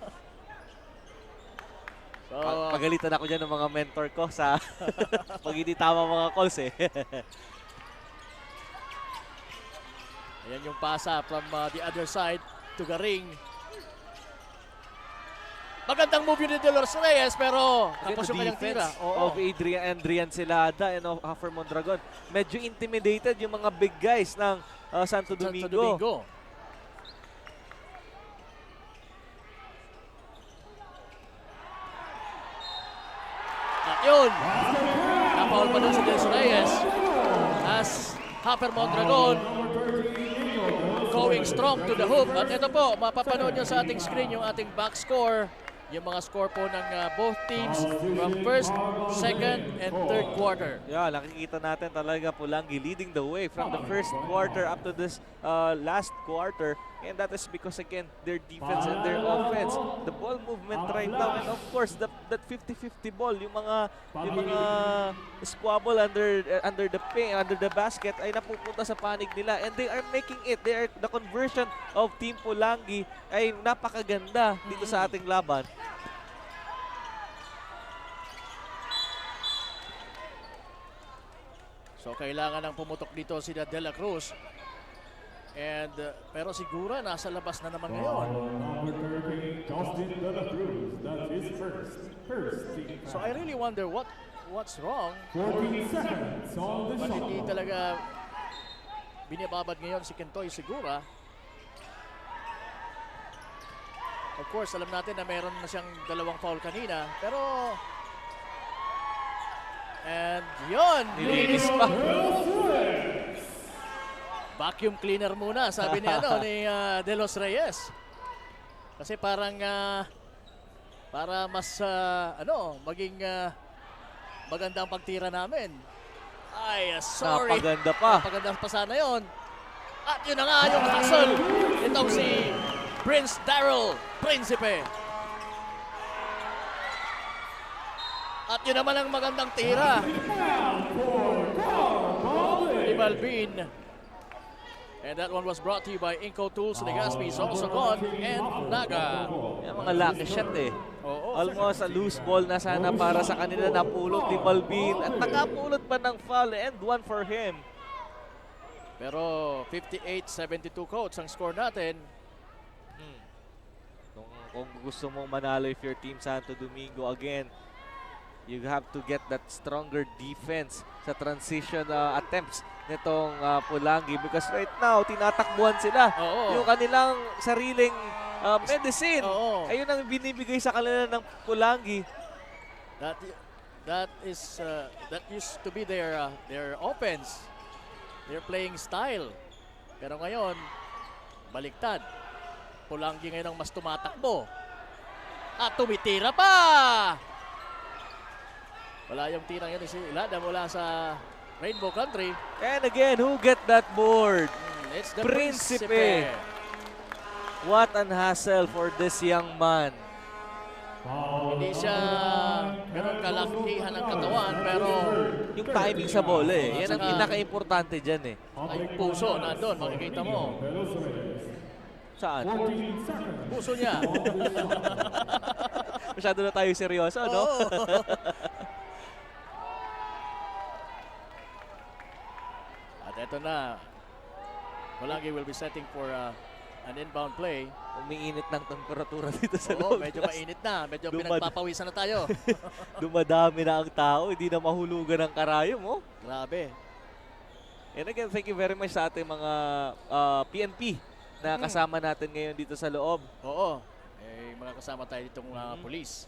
pagalitan ako dyan ng mga mentor ko sa pag hindi tama mga calls eh. Ayan yung pasa from the other side to the ring. Magandang move yun ni Dolores Reyes pero tapos yung kanyang tira. Of Adrian Celada and of Hafer Mondragon. Medyo intimidated yung mga big guys ng Santo Domingo. At yun, napaul pa dun si Dolores Reyes as Hafer Mondragon going strong to the hoop. At ito po, mapapanood nyo sa ating screen yung ating back score. Yung mga score po ng both teams from first, second, and third quarter. Yeah, nakikita natin talaga Pulangi leading the way from the first quarter up to this last quarter. And that is because, again, their defense and their offense, the ball movement right now, and of course, that 50-50 ball, yung mga squabble under the paint, under the basket, ay napupunta sa panig nila. And they are making it. The conversion of Team Pulangi ay napakaganda dito sa ating laban. So kailangan ng pumutok dito si De La Cruz. And pero siguro nasa labas na naman ngayon. Number 13, Justin De La Cruz. That's his first team. So I really wonder what's wrong. 14 seconds on the But shot. hindi talaga binababad ngayon si Kentoy Segura. Of course, alam natin na meron na siyang dalawang foul kanina. Pero and yun! Nilinis pa. Vacuum cleaner muna, sabi ni De Los Reyes. Kasi parang para mas maging maganda ang pagtira namin. Ay, sorry. Napaganda pa. Napaganda pa sana yun. At yun na nga yung hustle. Itong si Prince Daryl Principe. At yun naman ang magandang tira. Ni Balvin. And that one was brought to you by Inco Tools, Legazpi, Socogon, and Naga. Yung mga lucky shot Almost a loose ball na sana para sa kanila, napulot ni Balvin. At nakapulot pa ng foul, and one for him. Pero 58-72 coach ang score natin. Kung gusto mong manalo if your team Santo Domingo, again, you have to get that stronger defense sa transition attempts nitong Pulangi, because right now tinatakbuhan sila. Yung kanilang sariling medicine. Ayun ang binibigay sa kanila ng Pulangi. That used to be their offense, their playing style. Pero ngayon baliktad. Pulangi ngayon ang mas tumatakbo. At tumitira pa! Wala yung tirang yun si Ilada mula sa Rainbow Country. And again, who get that board? It's the Principe. What an hassle for this young man. Hindi siya ganun kalakihan ng katawan, pero yung timing sa bola yan ang pinaka-importante dyan ay puso nandun, makikita mo. Saan? Puso niya. Masyado na tayo seryoso, no? At eto na, Pulangi will be setting for an inbound play. Umiinit ng temperatura dito sa Oo, loob. medyo mainit na. Medyo pinagpapawisan na tayo. Dumadami na ang tao. Hindi na mahulugan ang karayom, oh. Grabe. And again, thank you very much sa ating mga PNP na kasama natin ngayon dito sa loob. Oo. Mga kasama tayo ditong police.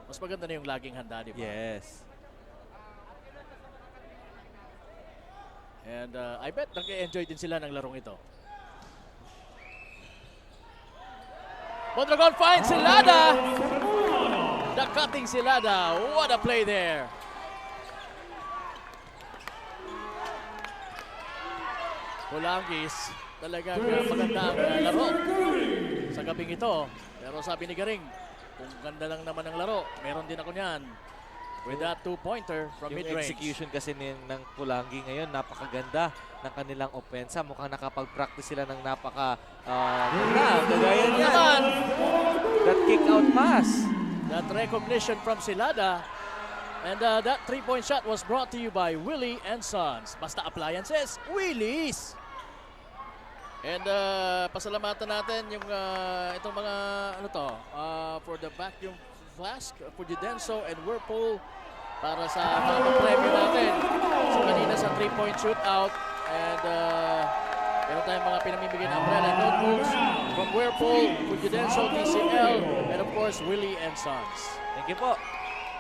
Mas maganda na yung laging handa, di ba? Yes. And I bet nag-enjoy din sila ng larong ito. Mondragon finds Silada! The cutting Silada. What a play there! Pulangis, talagang maganda ang laro sa gabing ito. Pero sabi ni Garing, kung ganda lang naman ang laro, meron din ako niyan. With that two-pointer from mid-range. Yung execution kasi ng Pulangi ngayon, napakaganda ng kanilang opensa. Mukhang nakapag-practice sila ng kagaya niyan. That kick-out pass. That recognition from Silada. And that three-point shot was brought to you by Willie and Sons. Basta Appliances, Willie's! And pasalamatan natin yung itong mga for the vacuum flask, for Judenso and Whirlpool para sa mga preview natin. So kanina sa 3-point shootout, and meron tayong mga pinamimigay na umbrella notebooks from Whirlpool, for Judenso, TCL, and of course Willie and Sons. Thank you po.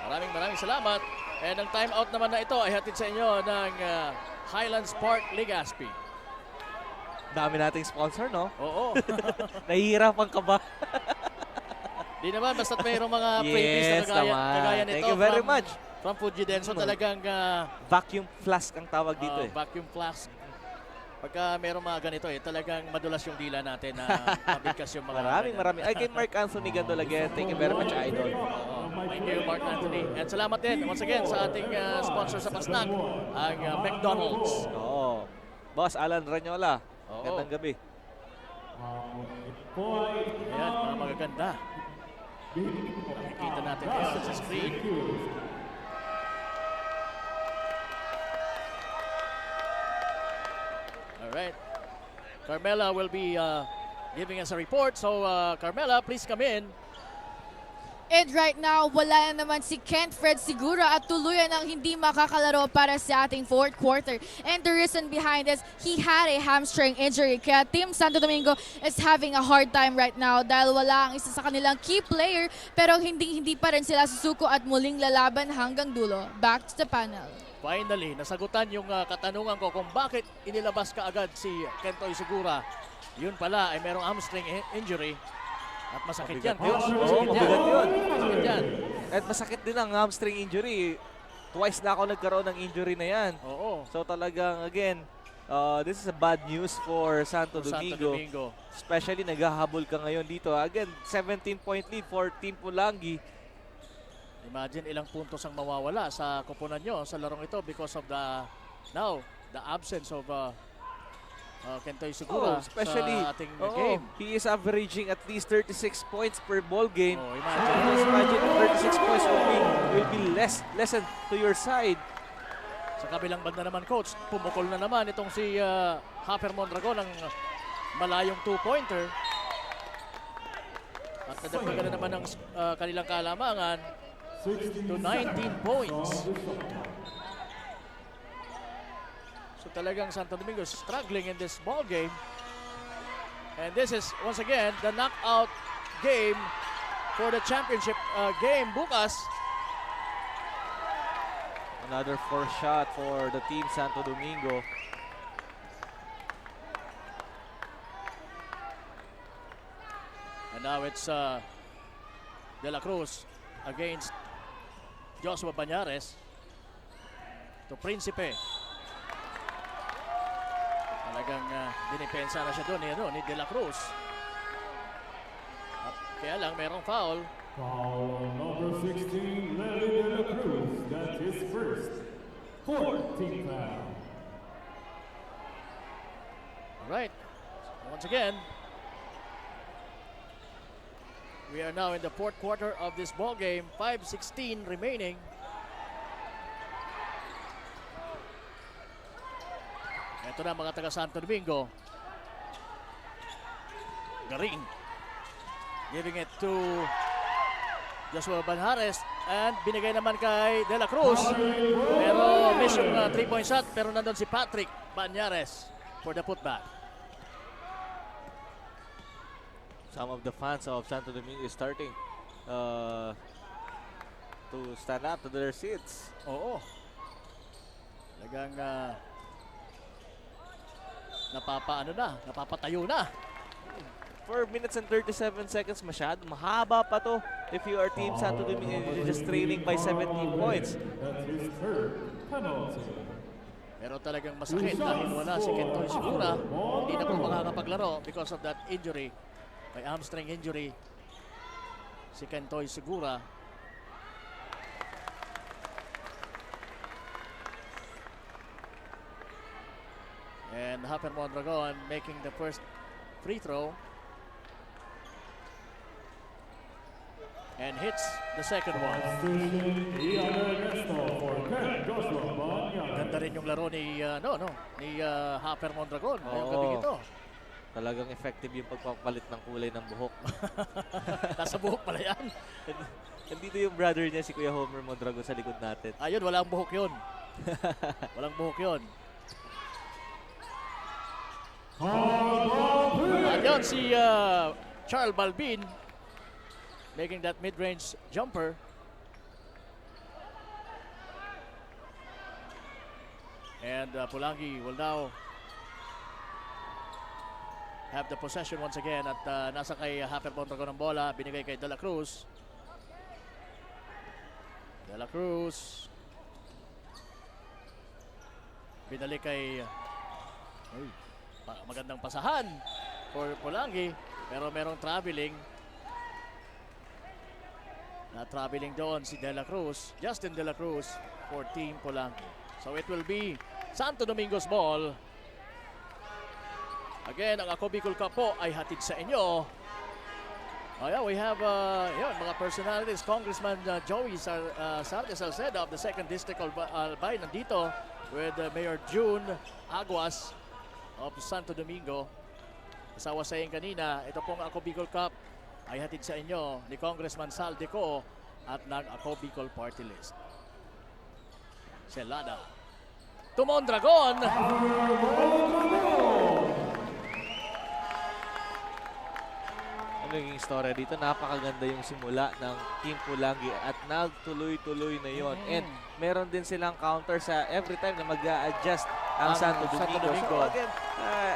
Maraming salamat. And ang timeout naman na ito ay hatid sa inyo ng Highlands Park Legazpi. Dami nating sponsor, no? Oo. Nahihirapan ka ba? Di naman, basta't mayroong mga freebies na kagaya nito. Thank you very much. From Fujidenso talagang vacuum flask ang tawag dito vacuum flask. Pagka merong mga ganito talagang madulas yung dila natin na mabigkas yung mga Maraming. Ay, kay Mark Anthony Gandol again. Thank you very much, Idol. Thank you, Mark Anthony. And salamat din once again sa ating sponsor sa Pasnag, ang McDonald's. Oo. Boss Alan Ranyola. Oo. Gandang gabi. Ayan, mga magaganda. Nakikita natin ngayon sa screen. Alright. Carmela will be giving us a report. So, Carmela, please come in. And right now, wala na naman si Kent Fred Segura at tuluyan ang hindi makakalaro para sa ating fourth quarter. And the reason behind this, he had a hamstring injury. Kaya Team Santo Domingo is having a hard time right now dahil wala ang isa sa kanilang key player pero hindi pa rin sila susuko at muling lalaban hanggang dulo. Back to the panel. Finally, nasagutan yung katanungan ko kung bakit inilabas ka agad si Kentoy Segura. Yun pala ay merong hamstring injury. At masakit yan. Mabigat yun. Masakit yan. At masakit din ang hamstring injury. Twice na ako nagkaroon ng injury na yan. Oo. So talagang, again, this is a bad news for Santo Domingo. Especially naghahabol ka ngayon dito. Again, 17-point lead for Team Pulangi. Imagine ilang puntos ang mawawala sa koponan nyo sa larong ito because of the absence of Kentoy Segura especially sa ating game. He is averaging at least 36 points per ball game. Imagine 36 points will be lessened to your side. Sa kabilang banda naman, coach, pumukol na naman itong si Hopper Mondragon ng malayong 2-pointer. At nadagdagan na naman ng kanilang kalamangan to 19 points. So talagang Santo Domingo is struggling in this ball game. And this is once again the knockout game for the championship game bukas. Another fourth shot for the Team Santo Domingo. And now it's De La Cruz against Joshua Banyares to Principe. Talagang dinipensa na siya doon ni De La Cruz. At kaya lang merong foul. Foul on number 16, Larry De La Cruz. That's his first 14th foul. Alright. Once again, we are now in the fourth quarter of this ball game. 5:16 remaining. Ito na mga taga Santo Domingo. Garing. Giving it to Joshua Banyares. And binigay naman kay De La Cruz. Pero miss yung 3-point shot. Pero nandun si Patrick Banyares for the putback. Some of the fans of Santo Domingo is starting to stand up to their seats. Oo. Talagang napapatayo na. 4 minutes and 37 seconds, masyado mahaba pa to. If you are Team Santo Domingo and you're just trailing by 17 points. That's his third penalty. Pero talagang masakit dahil wala si Kentoy Segura. Hindi na po makakapaglaro because of that injury. May hamstring injury si Kentoy Segura. And Hopper Mondragon making the first free throw. And hits the second one. Ganda rin yung laro ni Hopper Mondragon ngayong gabi ito. Talagang effective yung pagpapalit ng kulay ng buhok. Nasa buhok pala yan. Nandito yung brother niya, si Kuya Homer Mondragon, sa likod natin. Ayun, walang buhok yun. Walang buhok yun. At yun, si Charles Balbin making that mid-range jumper. And Pulangi will now have the possession once again at nasa kay Hopper Mondragon ng bola, binigay kay De La Cruz. De La Cruz binalik kay Magandang pasahan for Pulangi, pero merong traveling. Na-traveling doon si De La Cruz, Justin De La Cruz for Team Pulangi. So it will be Santo Domingo's ball. Again, ang Ako Bicol Cup po ay hatid sa inyo. Oh yeah, we have mga personalities. Congressman Joey Sardes Salcedo of the 2nd District Albay nandito with Mayor June Aguas of Santo Domingo. Sa wasayang kanina, ito pong Ako Bicol Cup ay hatid sa inyo ni Congressman Sal Deco at ng Ako Bicol Party List. Celada. Tumon Dragon! Naging istorya dito, napakaganda yung simula ng Team Pulangi at nagtuloy-tuloy na yon. And meron din silang counter sa every time na mag-a-adjust ang Santo Domingo. So again,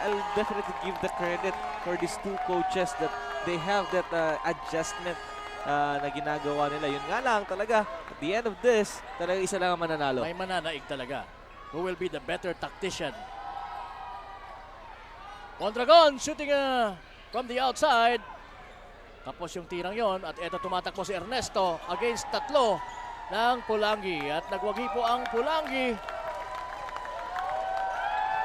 I'll definitely give the credit for these two coaches that they have that adjustment na ginagawa nila. Yun nga lang talaga, at the end of this, talaga isa lang ang mananalo. May mananaig talaga. Who will be the better tactician? Mondragon shooting from the outside. Tapos yung tirang yon at eto tumatakbo si Ernesto against 3 ng Pulangi. At nagwagi po ang Pulangi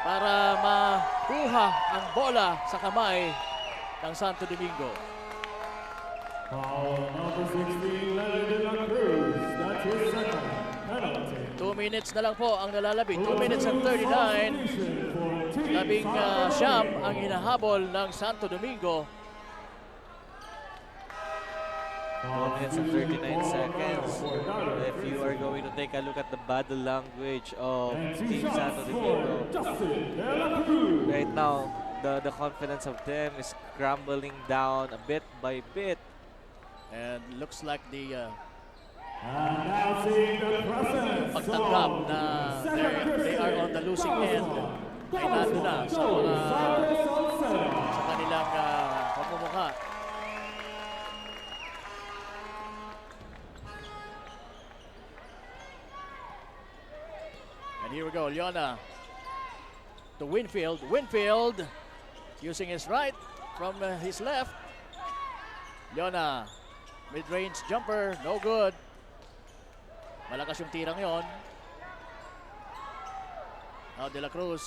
para makuha ang bola sa kamay ng Santo Domingo. Number 16, Lenny De La Cruz. That's his second penalty. 2 minutes na lang po ang nalalabi. 2 minutes and 39. Labing siyam ang hinahabol ng Santo Domingo. 2 minutes and 39 seconds. If you are going to take a look at the body language of Team Santo Domingo, right now, the confidence of them is crumbling down a bit by bit. And looks like the Announcing the presence pagtanggap na they are on the losing end ay nandun na sa kanilang pagmumukha. And here we go, Leona to Winfield. Winfield using his right from his left. Leona, mid-range jumper, no good. Malakas yung tirang yon. Now De La Cruz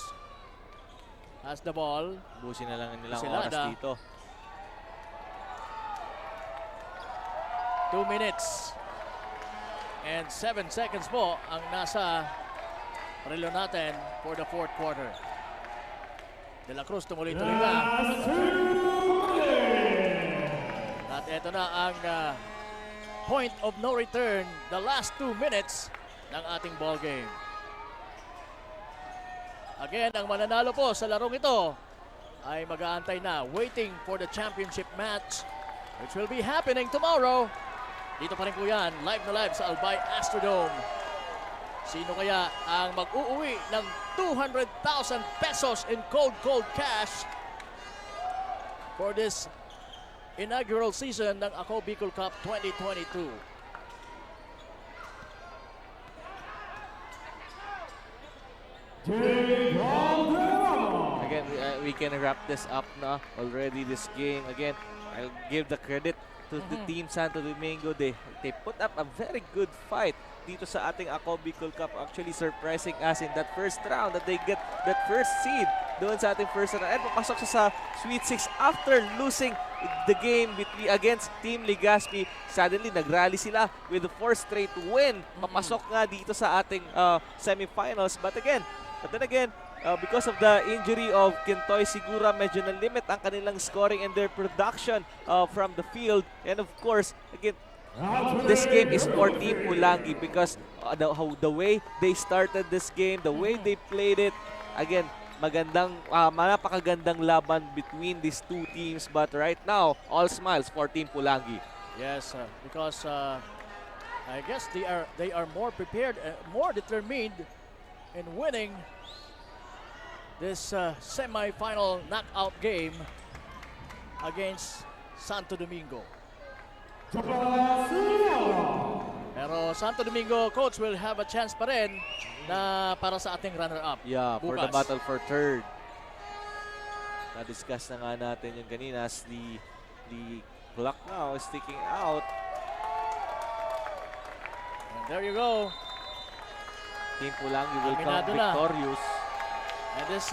has the ball. Busin na lang nilang Celada. oras dito. 2 minutes and 7 seconds po ang nasa relo natin for the 4th quarter. De La Cruz tumuloy-tuloy na. At eto na ang point of no return, the last 2 minutes ng ating ball game. Again, ang mananalo po sa larong ito ay mag-aantay na, waiting for the championship match which will be happening tomorrow. Dito pa rin po yan, live na live sa Albay Astrodome. Sino kaya ang mag-uuwi ng 200,000 pesos in cold cash for this inaugural season ng Ako Bicol Cup 2022? Again, we can wrap this up na already this game. Again, I'll give the credit to the Team Santo Domingo. They put up a very good fight dito sa ating Ako Bicol Cup, actually surprising us in that first round that they get that first seed doon sa ating first round. And papasok sa Sweet 6 after losing the game against Team Legazpi. Suddenly, nag-rally sila with the 4th straight win. Papasok nga dito sa ating semifinals. But then again, because of the injury of Kintoy Sigura, medyo na-limit ang kanilang scoring and their production from the field. And of course, again, this game is for Team Pulangi because the way they started this game, the way they played it, again, napakagandang laban between these two teams. But right now, all smiles for Team Pulangi. Yes, because I guess they are more prepared, more determined in winning this semi-final knockout game against Santo Domingo. Pero Santo Domingo, coach, will have a chance pa rin na para sa ating runner-up. Yeah, for the bukas. battle for third. Na-discuss na nga natin yun kanina as the clock now is ticking out. And there you go. Team Pulangi will come Aminado na. victorious. And this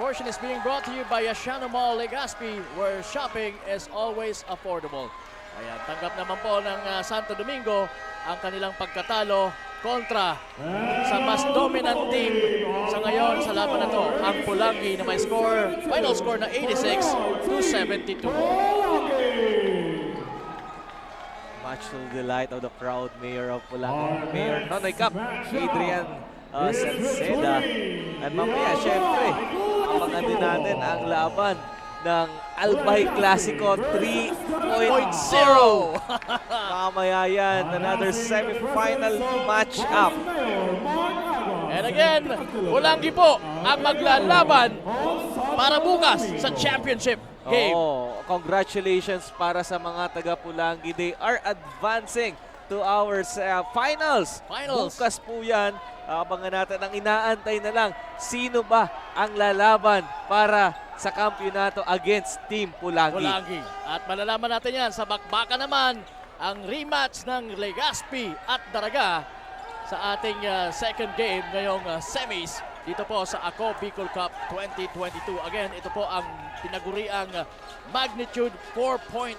portion is being brought to you by Asiano Mall Legazpi, where shopping is always affordable. Ayan, tanggap naman po ng Santo Domingo ang kanilang pagkatalo kontra sa mas dominant team sa ngayon sa laban na to, ang Pulangi na may final score na 86-72. Much to the delight of the proud mayor of Pulangi, Mayor Nonoy Cap, Adrian Salceda. At mamaya, syempre, abangan din natin ang laban ng Albay Clasico 3.0. Mamaya yan, another semi-final match-up. And again, Pulangi po ang maglalaban para bukas sa championship game. Oh, congratulations para sa mga taga Pulangi. They are advancing to our finals. Bukas po yan. Abangan natin, ang inaantay na lang, sino ba ang lalaban para sa kampyonato against Team Pulangi. At malalaman natin yan sa bakbakan naman ang rematch ng Legazpi at Daraga sa ating second game ngayong semis dito po sa Ako Bicol Cup 2022. Again, ito po ang tinaguriang magnitude 4.0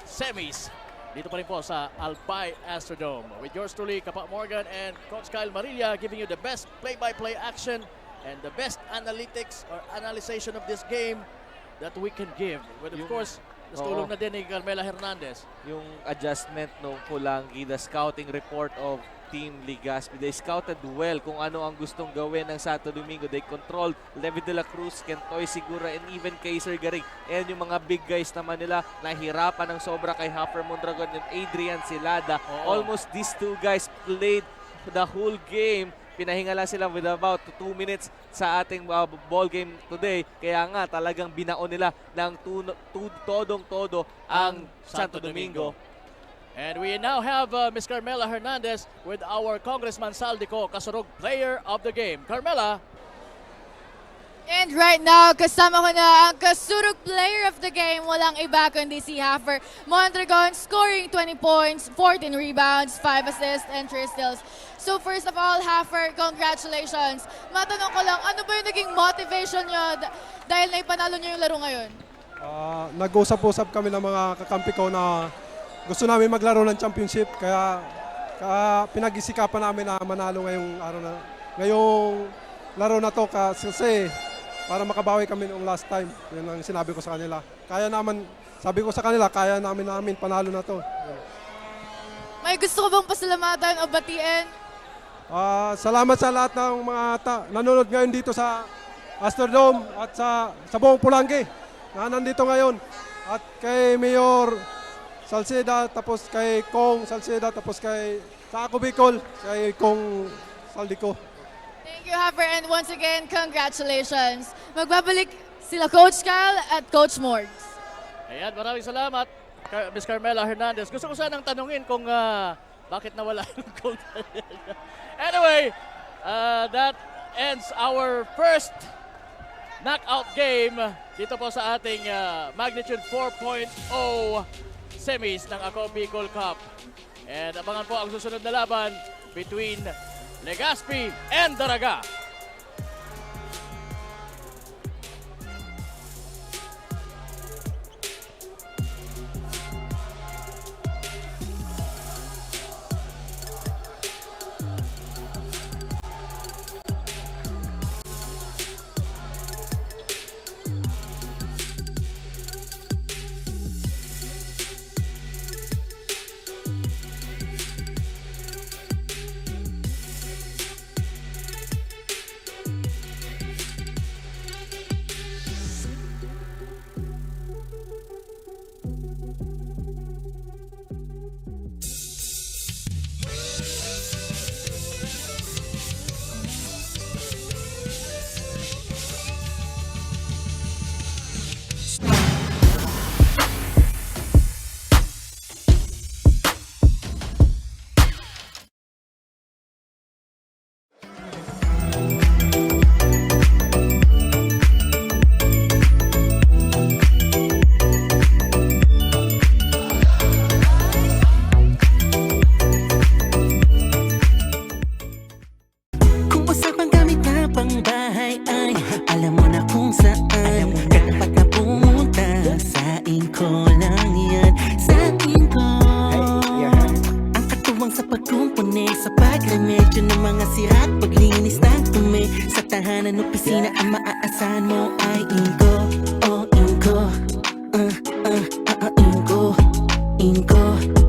semis. Dito pa rin po sa Albay Astrodome. With yours truly, Kapa Morgan and Coach Kyle Marilla giving you the best play-by-play action and the best analytics or analyzation of this game that we can give. With of course, tulong na din ni Carmela Hernandez. Yung adjustment ng Pulangi, the scouting report of Team Legazpi. They scouted well kung ano ang gustong gawin ng Santo Domingo. They controlled Levi de la Cruz, Kentoy Sigura, and even Kaiser Garing. And yung mga big guys naman nila, nahirapan ng sobra kay Hopper Mondragon and Adrian Silada. Almost these two guys played the whole game. Pinahinga lang sila with about 2 minutes sa ating ball game today. Kaya nga talagang binaon nila ng todong-todo ang Santo Domingo. And we now have Ms. Carmela Hernandez with our Congressman Saldico, Kasurug Player of the Game. Carmela. And right now, kasama ko na ang Kasurug Player of the Game. Walang iba kundi si Hopper Mondragon, scoring 20 points, 14 rebounds, 5 assists, and 3 steals. So first of all, Hopper, congratulations. Matanong ko lang, ano ba yung naging motivation nyo dahil naipanalo nyo yung laro ngayon? Nag-usap-usap kami ng mga kakampi ko na gusto namin maglaro ng championship, kaya pinag-isikapan namin na manalo ngayong laro na to kasi para makabawi kami noong last time. Yun ang sinabi ko sa kanila. Sabi ko sa kanila, kaya namin panalo na to. May gusto ko bang pasalamatan o batiin? Salamat sa lahat ng mga nanonood ngayon dito sa Astrodome at sa buong Pulangi na nandito ngayon. At kay Mayor Salceda, tapos kay Kong Salceda, tapos sa Ako Bicol, kay Kong Saldico. Thank you, Hopper, and once again, congratulations. Magbabalik sila Coach Kyle at Coach Morgs. Ayan, maraming salamat, Ms. Carmela Hernandez. Gusto ko sanang tanungin kung bakit nawala yung gold. Anyway, that ends our first knockout game dito po sa ating magnitude 4.0 semis ng Ako Bicol Cup. And abangan po ang susunod na laban between Legazpi and Daraga. Tahanan, opisina, ang maaasahan mo ay Inko. Oh, Inko. Inko. Inko.